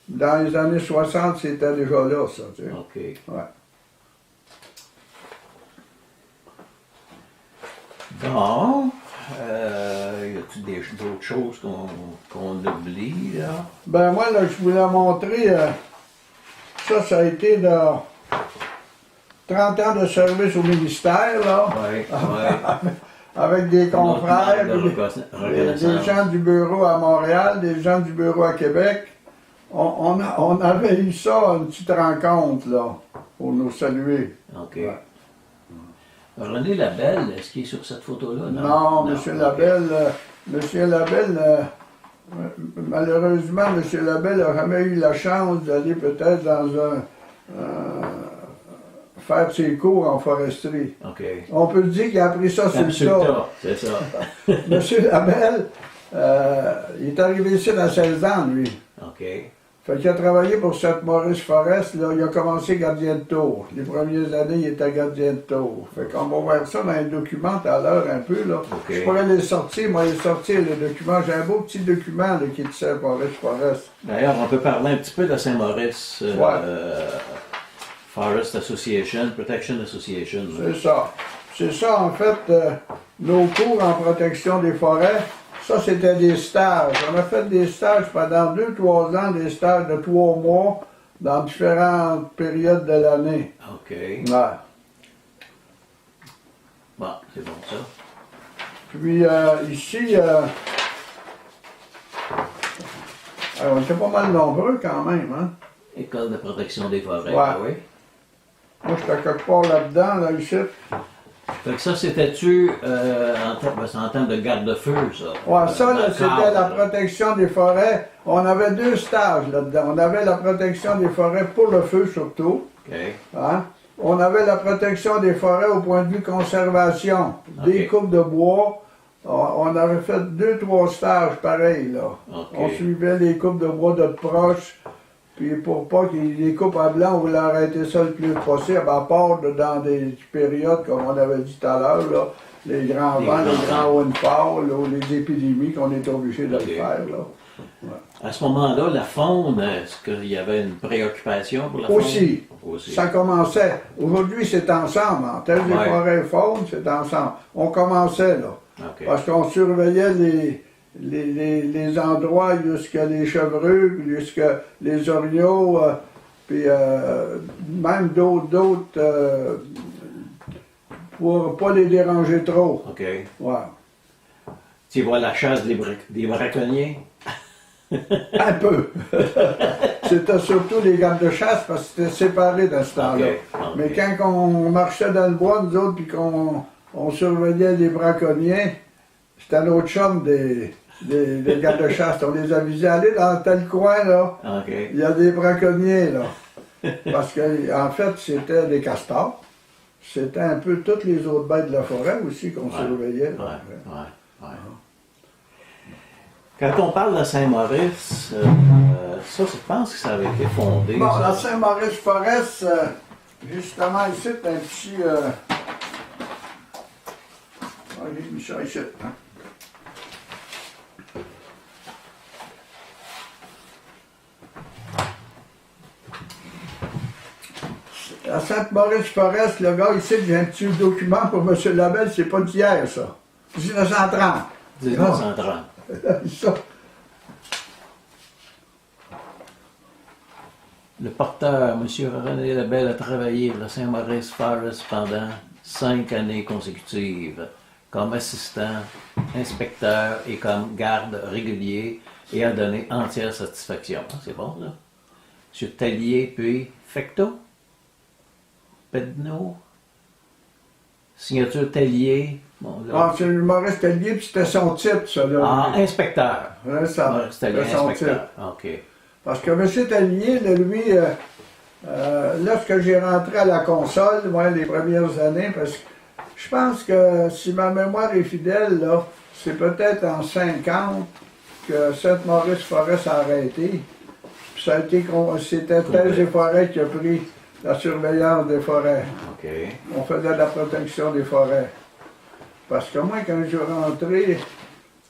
Dans les années 60, c'était déjà là, ça. Tu sais. OK. Ouais. Bon. Y a-t-il d'autres choses qu'on oublie, là? Ben moi, là, je voulais montrer, ça a été de 30 ans de service au ministère, là. Oui, oui. Avec des confrères, des gens du bureau à Montréal, des gens du bureau à Québec. On avait eu ça, une petite rencontre, là, pour nous saluer. OK. Ouais. René Labelle, est-ce qu'il est sur cette photo-là? Non, M. Labelle, M. Labelle, malheureusement, M. Labelle n'a jamais eu la chance d'aller peut-être dans faire ses cours en foresterie. OK. On peut dire qu'il a appris ça sur le tas. C'est ça. M. Labelle, il est arrivé ici à 16 ans, lui. OK. Fait qu'il a travaillé pour Sainte-Maurice Forest, là, il a commencé gardien de tour. Les premières années, il était gardien de tour. Fait qu'on va voir ça dans les documents tout à l'heure un peu, là. OK. Je pourrais les sortir, moi, les sortir, les documents. J'ai un beau petit document, là, qui est de Sainte-Maurice Forest. D'ailleurs, on peut parler un petit peu de Saint-Maurice Forest Association, Protection Association. C'est ça. C'est ça, en fait, nos cours en protection des forêts. Ça, c'était des stages. On a fait des stages pendant 2-3 ans, des stages de 3 mois dans différentes périodes de l'année. OK. Ouais. Bon, c'est bon ça. Puis ici, on était pas mal nombreux quand même, hein? École de protection des forêts. Ouais. Oui. Moi, j'étais quelque part là-dedans, là, ici. Fait que ça, c'était-tu en termes de garde-feu, ça? Ouais, ça, Dans là, le c'était cadre, la là. protection des forêts. On avait 2 stages là-dedans. On avait la protection des forêts pour le feu, surtout. OK. Hein? On avait la protection des forêts au point de vue conservation. Des Ok. coupes de bois. On avait fait 2-3 stages pareils, là. OK. On suivait les coupes de bois de proche. Puis pour pas qu'il y ait des coupes à blanc, on voulait arrêter ça le plus possible, à part dans des périodes, comme on avait dit tout à l'heure, là, les grands Les vents, grands les grands windfalls, là, ou les épidémies qu'on est obligé de Ok. le faire. Là. À ce moment-là, la faune, est-ce qu'il y avait une préoccupation pour la faune? Aussi. Aussi. Ça commençait. Aujourd'hui, c'est ensemble. En termes de Ouais. forêts faunes, c'est ensemble. On commençait, là. OK. Parce qu'on surveillait les endroits jusqu'à les chevreuils, jusqu'à les orignaux, puis même d'autres, pour pas les déranger trop. OK. Ouais. Tu vois la chasse des braconniers? Un peu. C'était surtout les gardes de chasse parce que c'était séparé dans ce temps-là. Ok. Mais quand on marchait dans le bois, nous autres, puis qu'on surveillait les braconniers, c'était notre chum des gardes de chasse. On les avisait, allez dans tel coin, là, OK. il y a des braconniers, là. Parce qu'en fait, c'était des castors. C'était un peu toutes les autres bêtes de la forêt aussi qu'on surveillait. Ouais, là. ouais, ouais. Quand on parle de Saint-Maurice, ça, je pense que ça avait été fondé. Bon, ça. la Saint-Maurice Forest, justement ici, c'est un petit... j'ai mis ça ici. Hein. La Sainte-Maurice Forest, le gars ici, j'ai un petit document pour M. Labelle, c'est pas d'hier, ça. 1930. 1930. Ça. Le porteur, M. René Labelle, a travaillé à la Saint-Maurice Forest pendant 5 années consécutives, comme assistant, inspecteur et comme garde régulier, et a donné entière satisfaction. C'est bon, là? M. Tellier, puis Fecto, Pedno, signature Tellier. Bon, là. Ah, c'est le Maurice Tellier, puis c'était son titre, ça, là. Ah, inspecteur. Ouais, ça, Maurice Tellier, c'était son inspecteur. titre. OK. Parce que M. Tellier, là, lui, lorsque j'ai rentré à la console, moi, les premières années, parce que je pense que si ma mémoire est fidèle, là, c'est peut-être en 50 que Sainte-Maurice-Forest a arrêté. Puis ça a été, c'était Thèse des Forêts qui a pris la surveillance des forêts. OK. On faisait de la protection des forêts. Parce que moi, quand je suis rentré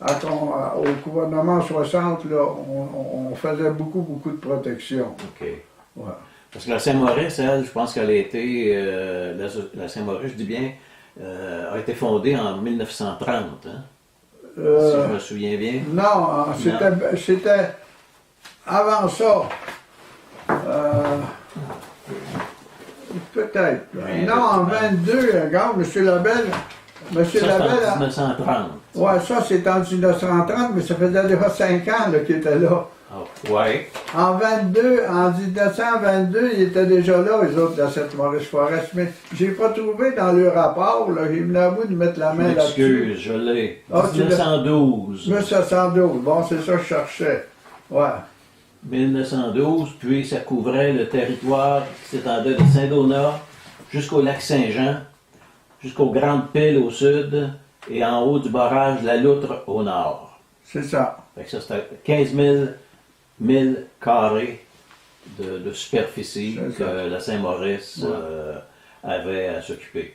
au gouvernement 60, là, on faisait beaucoup de protection. OK. Ouais. Parce que la Saint-Maurice, elle, je pense qu'elle a été, la Saint-Maurice, je dis bien, a été fondée en 1930, hein? Si je me souviens bien. Non, c'était avant ça. Peut-être. Ouais, non, en 22, regarde, M. Labelle. M. Ça, c'est Labelle. en 1930. Ouais, ça, c'est en 1930, mais ça faisait déjà 5 ans là, qu'il était là. Ah, ouais. En 1922, ils étaient déjà là, les autres, dans cette Maurice Forest, mais j'ai pas trouvé dans le rapport, là, il me l'avoue de mettre la main là-dessus. Excuse, je l'ai. Ah, tu l'as- 1912. 1912, bon, c'est ça que je cherchais. Ouais, 1912, puis ça couvrait le territoire qui s'étendait de Saint-Donat jusqu'au lac Saint-Jean, jusqu'aux Grandes Piles au sud, et en haut du barrage de la Loutre au nord. c'est ça. Fait que ça, c'était 15 000 milles carrés de superficie C'est que ça. la Saint-Maurice Ouais. avait à s'occuper.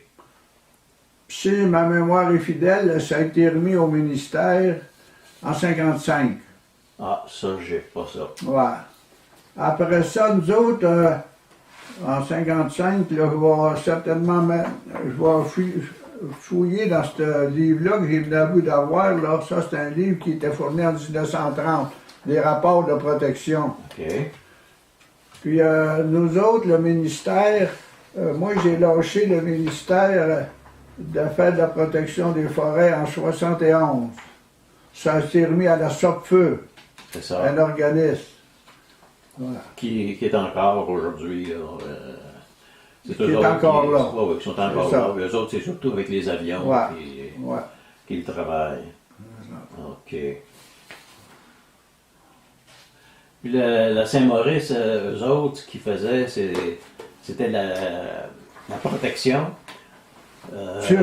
Si ma mémoire est fidèle, ça a été remis au ministère en 55. Ah, ça, j'ai pas ça. Ouais. Après ça, nous autres, en 55, là, je vais certainement fouiller dans ce livre-là que j'ai venu à bout d'avoir. Là. Ça, c'est un livre qui était fourni en 1930, des rapports de protection. OK. Puis nous autres, le ministère, moi j'ai lâché le ministère d'affaires de la protection des forêts en 71. Ça s'est remis à la SOPFEU, C'est ça. un organisme. Voilà. Qui est encore aujourd'hui. Là, c'est Qui est eux autres encore là. Oui, qui sont encore C'est ça. là. Eux autres, c'est surtout avec les avions Ouais. Ouais. qu'ils travaillent. OK. Puis la Saint-Maurice, eux autres, ce qu'ils faisaient, c'était la protection.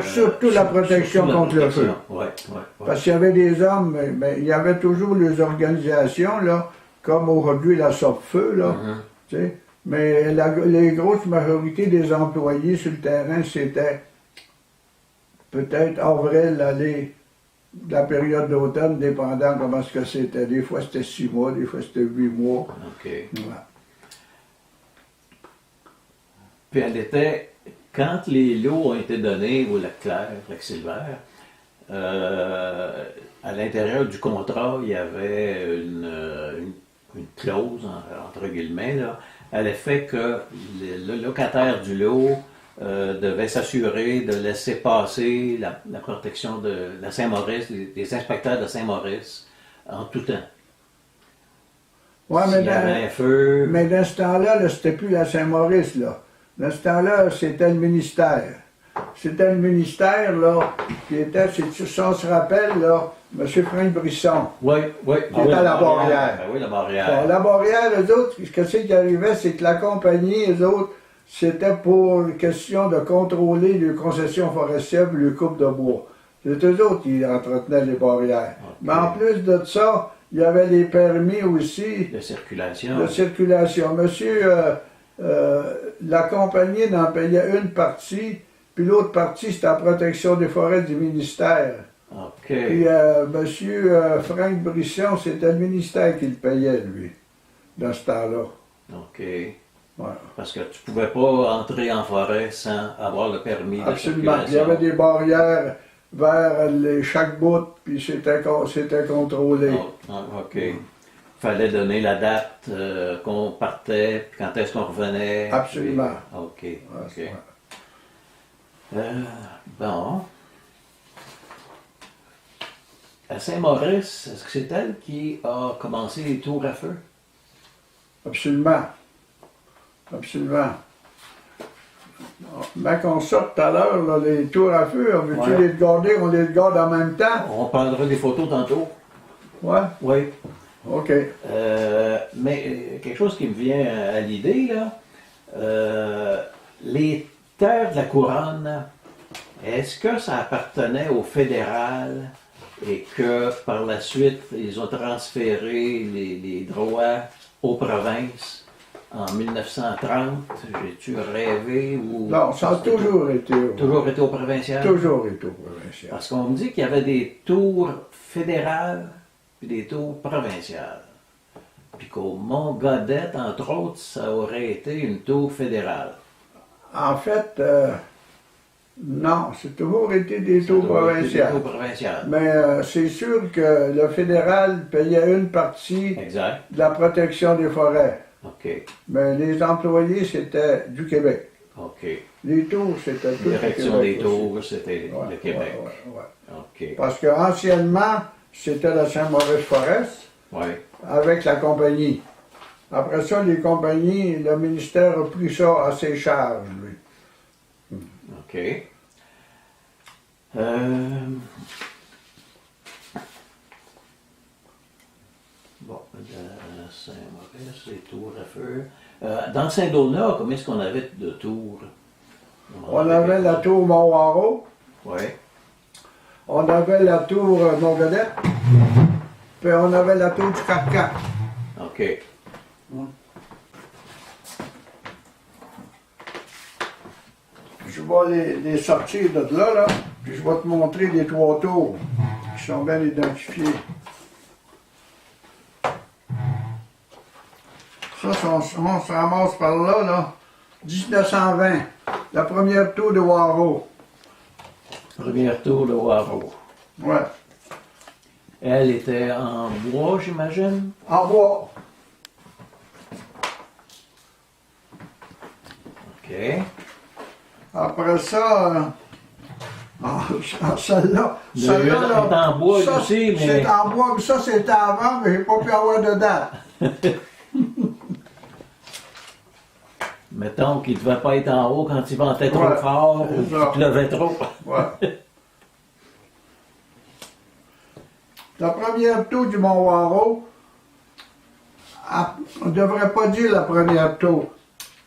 Surtout la protection contre le feu. Oui, oui, oui. Parce qu'il y avait des hommes, mais il y avait toujours les organisations, là, comme aujourd'hui la SOPFEU, là, tu sais. Mais les grosses majorités des employés sur le terrain, c'était peut-être avril, aller de la période d'automne, dépendant comment ce que c'était. Des fois c'était 6 mois, des fois c'était 8 mois. OK. Ouais. Puis elle était, quand les lots ont été donnés au Lac-Clair, Lac-Silver, à l'intérieur du contrat, il y avait une clause, entre guillemets, là, à l'effet que le locataire du lot devait s'assurer de laisser passer la protection de la Saint-Maurice, des inspecteurs de Saint-Maurice, en tout temps. Ouais, S'il y avait un feu, mais dans ce temps-là, là, c'était plus la Saint-Maurice, là. Dans ce temps-là, c'était le ministère. C'était le ministère, là, qui était, si on se rappelle, là, M. Frank Brisson. oui, oui. Qui était à la barrière. Ben oui, la barrière. Bon, la barrière, eux autres, ce qui arrivait, c'est que la compagnie, eux autres, c'était pour une question de contrôler les concessions forestières et les coupes de bois. C'est eux autres qui entretenaient les barrières. Ok. Mais en plus de ça, il y avait les permis aussi De circulation. de circulation. Monsieur, la compagnie en payait une partie, puis l'autre partie, c'était la protection des forêts du ministère. OK. Puis monsieur Frank Brisson, c'était le ministère qui le payait, lui, dans ce temps-là. OK. Voilà. Parce que tu pouvais pas entrer en forêt sans avoir le permis de Absolument. circulation. Il y avait des barrières vers chaque bout, puis c'était contrôlé. OK. Il fallait donner la date qu'on partait, puis quand est-ce qu'on revenait. Absolument. Puis- OK. OK. Ouais. Bon. À Saint-Maurice, est-ce que c'est elle qui a commencé les tours à feu? Absolument. Absolument. Mais qu'on sort tout à l'heure, là, les tours à feu, on veut-tu Ouais. les garder, on les garde en même temps? On prendra des photos tantôt. Ouais, Oui. OK. Mais quelque chose qui me vient à l'idée, là, les terres de la couronne, est-ce que ça appartenait au fédéral et que par la suite, ils ont transféré les droits aux provinces en 1930? J'ai-tu rêvé ou... Non, ça a toujours été Toujours été au provincial? Toujours été au provincial. Parce qu'on me dit qu'il y avait des tours fédérales puis des tours provinciales. Puis qu'au Mont-Godette, entre autres, ça aurait été une tour fédérale. En fait, non, c'est toujours été des Ça taux aurait été des provinciaux. tours provinciales. Mais c'est sûr que le fédéral payait une partie Exact. de la protection des forêts. OK. Mais les employés, c'était du Québec. OK. Les tours, c'était tout du Direction des Québec aussi. tours, c'était Ouais, le Québec. ouais, ouais, ouais. OK. Parce qu'anciennement, c'était la Saint-Maurice-Forest. Oui. avec la compagnie. Après ça, les compagnies, le ministère a pris ça à ses charges, lui. OK. Bon, Saint-Maurice, les tours à feu. Dans Saint-Donat, combien est-ce qu'on avait de tours? On avait la tour Mont-Waro, Oui. on avait la tour Montgodet, puis on avait la tour du Carcan. OK. Je vais les sortir de là, puis je vais te montrer les 3 tours qui sont bien identifiés. Ça, on se ramasse par là, 1920, la première tour de Waro. Première tour de Waro. Ouais. Elle était en bois, j'imagine? En bois. OK. Après ça, celle-là, Il y a eu un en bois ça, aussi, mais... c'est en bois, mais ça c'était avant, mais j'ai pas pu avoir de date. Mettons qu'il ne devait pas être en haut quand il ventait trop Ouais, fort ou c'est ça. qu'il levait trop. Ouais. La première tour du Mont-Waro, on ne devrait pas dire la première tour,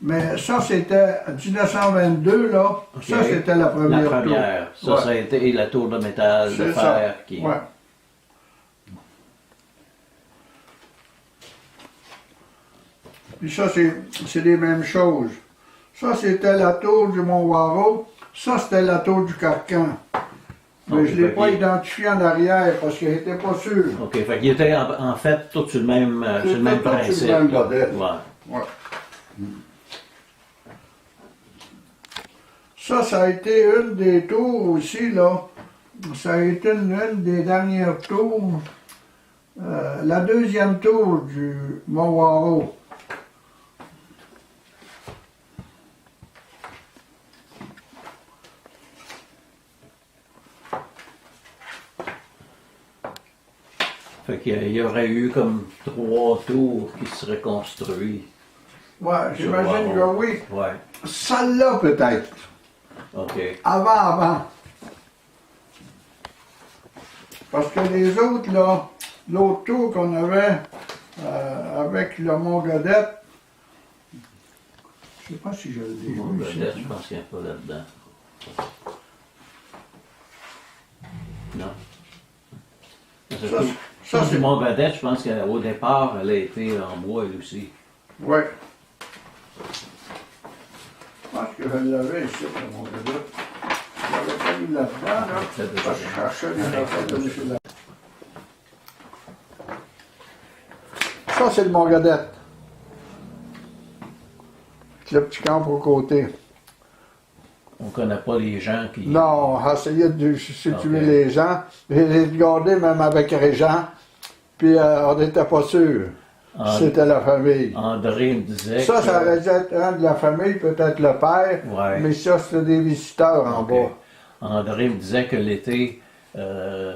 mais ça c'était en 1922, là, OK. ça c'était la première La première. tour. Ça, ça a été la tour de métal, de C'est fer ça. qui... Ouais. Puis ça, c'est les mêmes choses. Ça, c'était la tour du Mont-Waro. Ça, c'était la tour du Carcan. Mais Ok, je ne l'ai fait pas qu'il- identifié en arrière parce que j'étais pas sûr. OK, fait qu'il était en fait tout sur le même, sur le même Tout sur le principe. même modèle. Ouais. Ouais. Ça a été une des tours aussi, là. Ça a été une des dernières tours. La deuxième tour du Mont-Waro. Fait qu'il y aurait eu comme 3 tours qui seraient construits. Ouais, j'imagine que oui. Ouais. Celle-là peut-être. OK. Avant. Parce que les autres, là, l'autre tour qu'on avait avec le Mont-Godet, je sais pas si je l'ai Bon, vu. Godette, je pense qu'il n'y a pas là-dedans. Non. Ça, c'est c'est... mon vedette, je pense qu'au départ, elle a été en bois elle aussi. Oui. Je pense que je l'avais ici, le Mont-Godet. Je l'avais pas mis là-dedans, là. Parce que je cherchais les affaires de M. Lac. Ça, c'est le Mont-Godet. Avec le petit camp au côté. On ne connaît pas les gens qui... Non, on a essayé de situer Ok. les gens. J'ai regardé même avec Régent, puis on n'était pas sûr. Ah, C'était la famille. André me disait Ça, que... ça aurait dû être un de la famille, peut-être le père, Ouais. mais ça, c'était des visiteurs en Ok. bas. André me disait que l'été,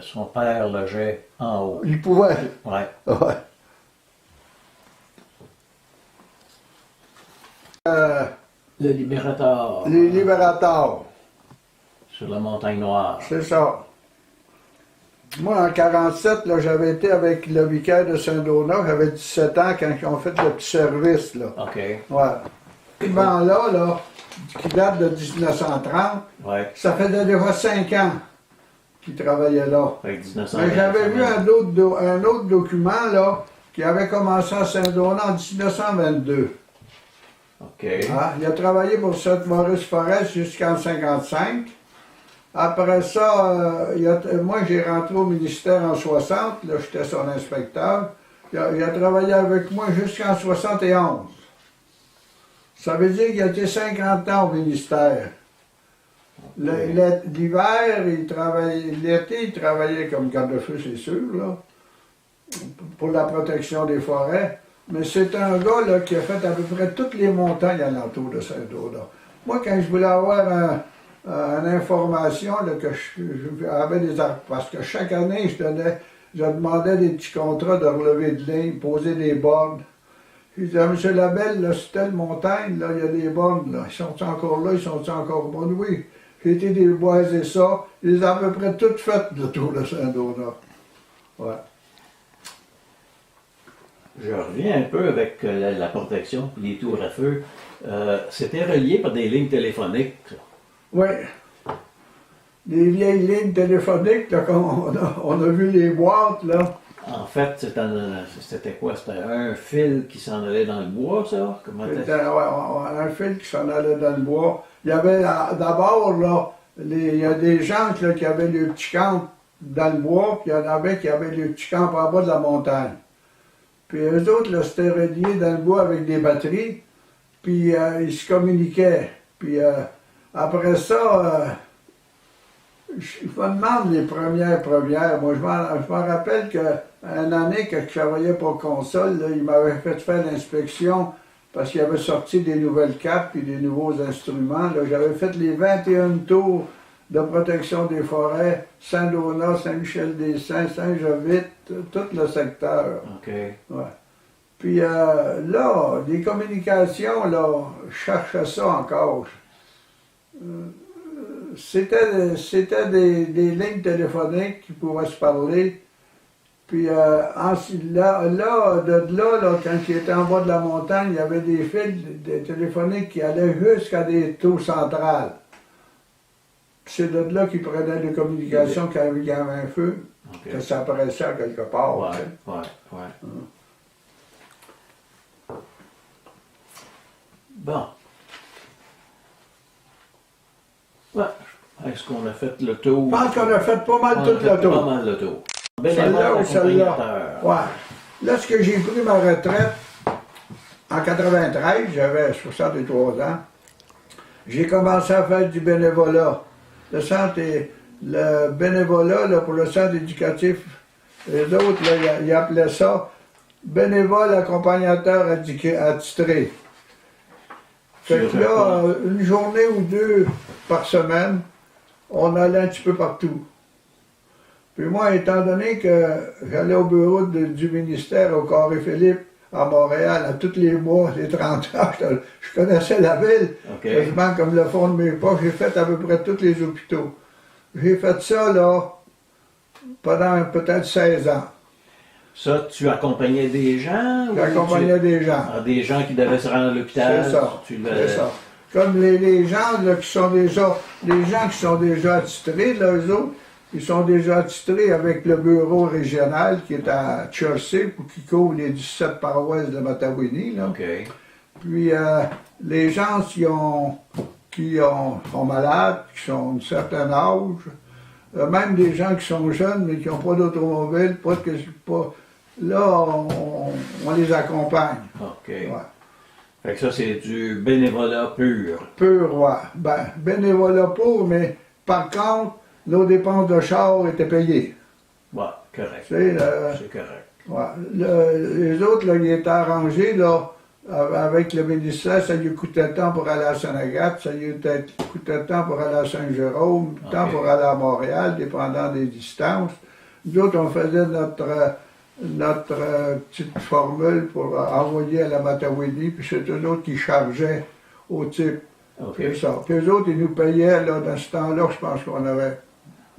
son père logeait en haut. Ils pouvaient. Ouais. Ouais. Le Libérateur, Les libérateurs, sur la montagne noire. c'est ça. Moi, en 47, là, j'avais été avec le vicaire de Saint-Donat, j'avais 17 ans quand ils ont fait le petit service, là. OK. Ouais. Ce là, qui date de 1930, Ouais. ça faisait déjà 5 ans qu'il travaillait là. Fait que 1900. Mais j'avais vu un autre document, là, qui avait commencé à Saint-Donat en 1922. OK. Ah, il a travaillé pour Sainte-Maurice-Forest jusqu'en 1955. Après ça, moi j'ai rentré au ministère en 60, là j'étais son inspecteur. Il a travaillé avec moi jusqu'en 71. Ça veut dire qu'il a été 50 ans au ministère. L'hiver, l'été, il travaillait comme garde-feu, c'est sûr, là, pour la protection des forêts. Mais c'est un gars là, qui a fait à peu près toutes les montagnes alentour de Saint-Donat. Moi, quand je voulais avoir une information, là, que j'avais parce que chaque année, je donnais je demandais des petits contrats de relevé de ligne, poser des bornes. Je disais, M. Labelle, là, c'est telle montagne, là, il y a des bornes, là. Ils sont encore là, ils sont encore bonnes? Oui. J'ai été déboiser ça. Ils les ont à peu près toutes faites, le tour de Saint-Donat. Ouais. Je reviens un peu avec la protection et les tours à feu. C'était relié par des lignes téléphoniques. Oui. Des vieilles lignes téléphoniques, là, comme on a vu les boîtes, là. En fait, c'était quoi? C'était un fil qui s'en allait dans le bois, ça? C'était un fil qui s'en allait dans le bois. Il y avait d'abord, là, il y a des gens là, qui avaient le petit camp dans le bois, puis il y en avait qui avaient le petit camp en bas de la montagne. Puis eux autres, là, c'était relié dans le bois avec des batteries, puis ils se communiquaient. Puis après ça, je me demande les premières. Moi, je m'en rappelle qu'une année que je travaillais pour Console, là, il m'avait fait faire l'inspection parce qu'il avait sorti des nouvelles cartes et des nouveaux instruments. J'avais fait les 21 tours de protection des forêts, Saint-Donat, Saint-Michel-des-Saints, Saint-Jovite, tout le secteur. OK. Ouais. Puis là, des communications, là, je cherchais ça encore. C'était des lignes téléphoniques qui pouvaient se parler. Puis là, quand il était en bas de la montagne, il y avait des fils téléphoniques qui allaient jusqu'à des tours centrales. Puis c'est de là qu'ils prenaient des communications quand il y avait un feu, Okay. que ça apparaissait à quelque part. Ouais, Tu sais. ouais. Bon. Ouais. Est-ce qu'on a fait le tour? Je pense qu'on a fait pas mal tout le tour. Pas mal le tour. Celle-là ou celle-là? accompagnateur. Ouais. Lorsque j'ai pris ma retraite, en 93, j'avais 63 ans, j'ai commencé à faire du bénévolat. Le bénévolat là, pour le centre éducatif, les autres, là, ils appelaient ça bénévole accompagnateur attitré. Fait que là, une journée ou deux par semaine, on allait un petit peu partout. Puis moi, étant donné que j'allais au bureau du ministère au Carré-Philippe, à Montréal, à tous les mois, les 30 ans, je connaissais la ville, quasiment comme le fond de mes poches. J'ai fait à peu près tous les hôpitaux. J'ai fait ça, là, pendant peut-être 16 ans. Ça, tu accompagnais des gens? J'accompagnais des gens. Des gens qui devaient se rendre à l'hôpital? C'est ça. C'est ça. Comme les gens là, qui sont déjà attitrés, là, eux autres, ils sont déjà attitrés avec le bureau régional qui est à Chelsea, qui couvre les 17 paroisses de Matawini. Là. Okay. Puis les gens qui sont malades, qui sont d'un certain âge, même des gens qui sont jeunes mais qui n'ont pas d'automobile, là, on les accompagne. OK. Ouais. Fait que ça, c'est du bénévolat pur. Pur, ouais. Ben, bénévolat pur, mais par contre, nos dépenses de char étaient payées. Ouais, correct. C'est correct. Ouais. Les autres, là, ils étaient arrangés, là, avec le ministère, ça lui coûtait tant pour aller à Saint-Agathe, ça lui coûtait tant pour aller à Saint-Jérôme, tant pour aller à Montréal, dépendant des distances. Nous autres, on faisait notre petite formule pour envoyer à la Matawini, puis c'est eux autres qui chargeaient au type. Okay. Ça. Puis eux autres, ils nous payaient, là, dans ce temps-là, je pense qu'on avait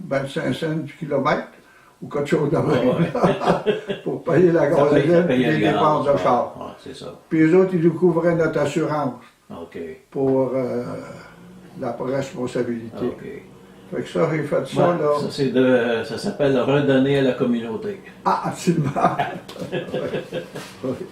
25 cents du kilomètre, ou quelque chose de même, pour payer la gasoline et les dépenses de char. Ouais, c'est ça. Puis eux autres, ils nous couvraient notre assurance OK. pour la responsabilité. OK. Fait que ça, j'ai fait ça, Ouais, là. ça s'appelle redonner à la communauté. Ah, absolument. Oui.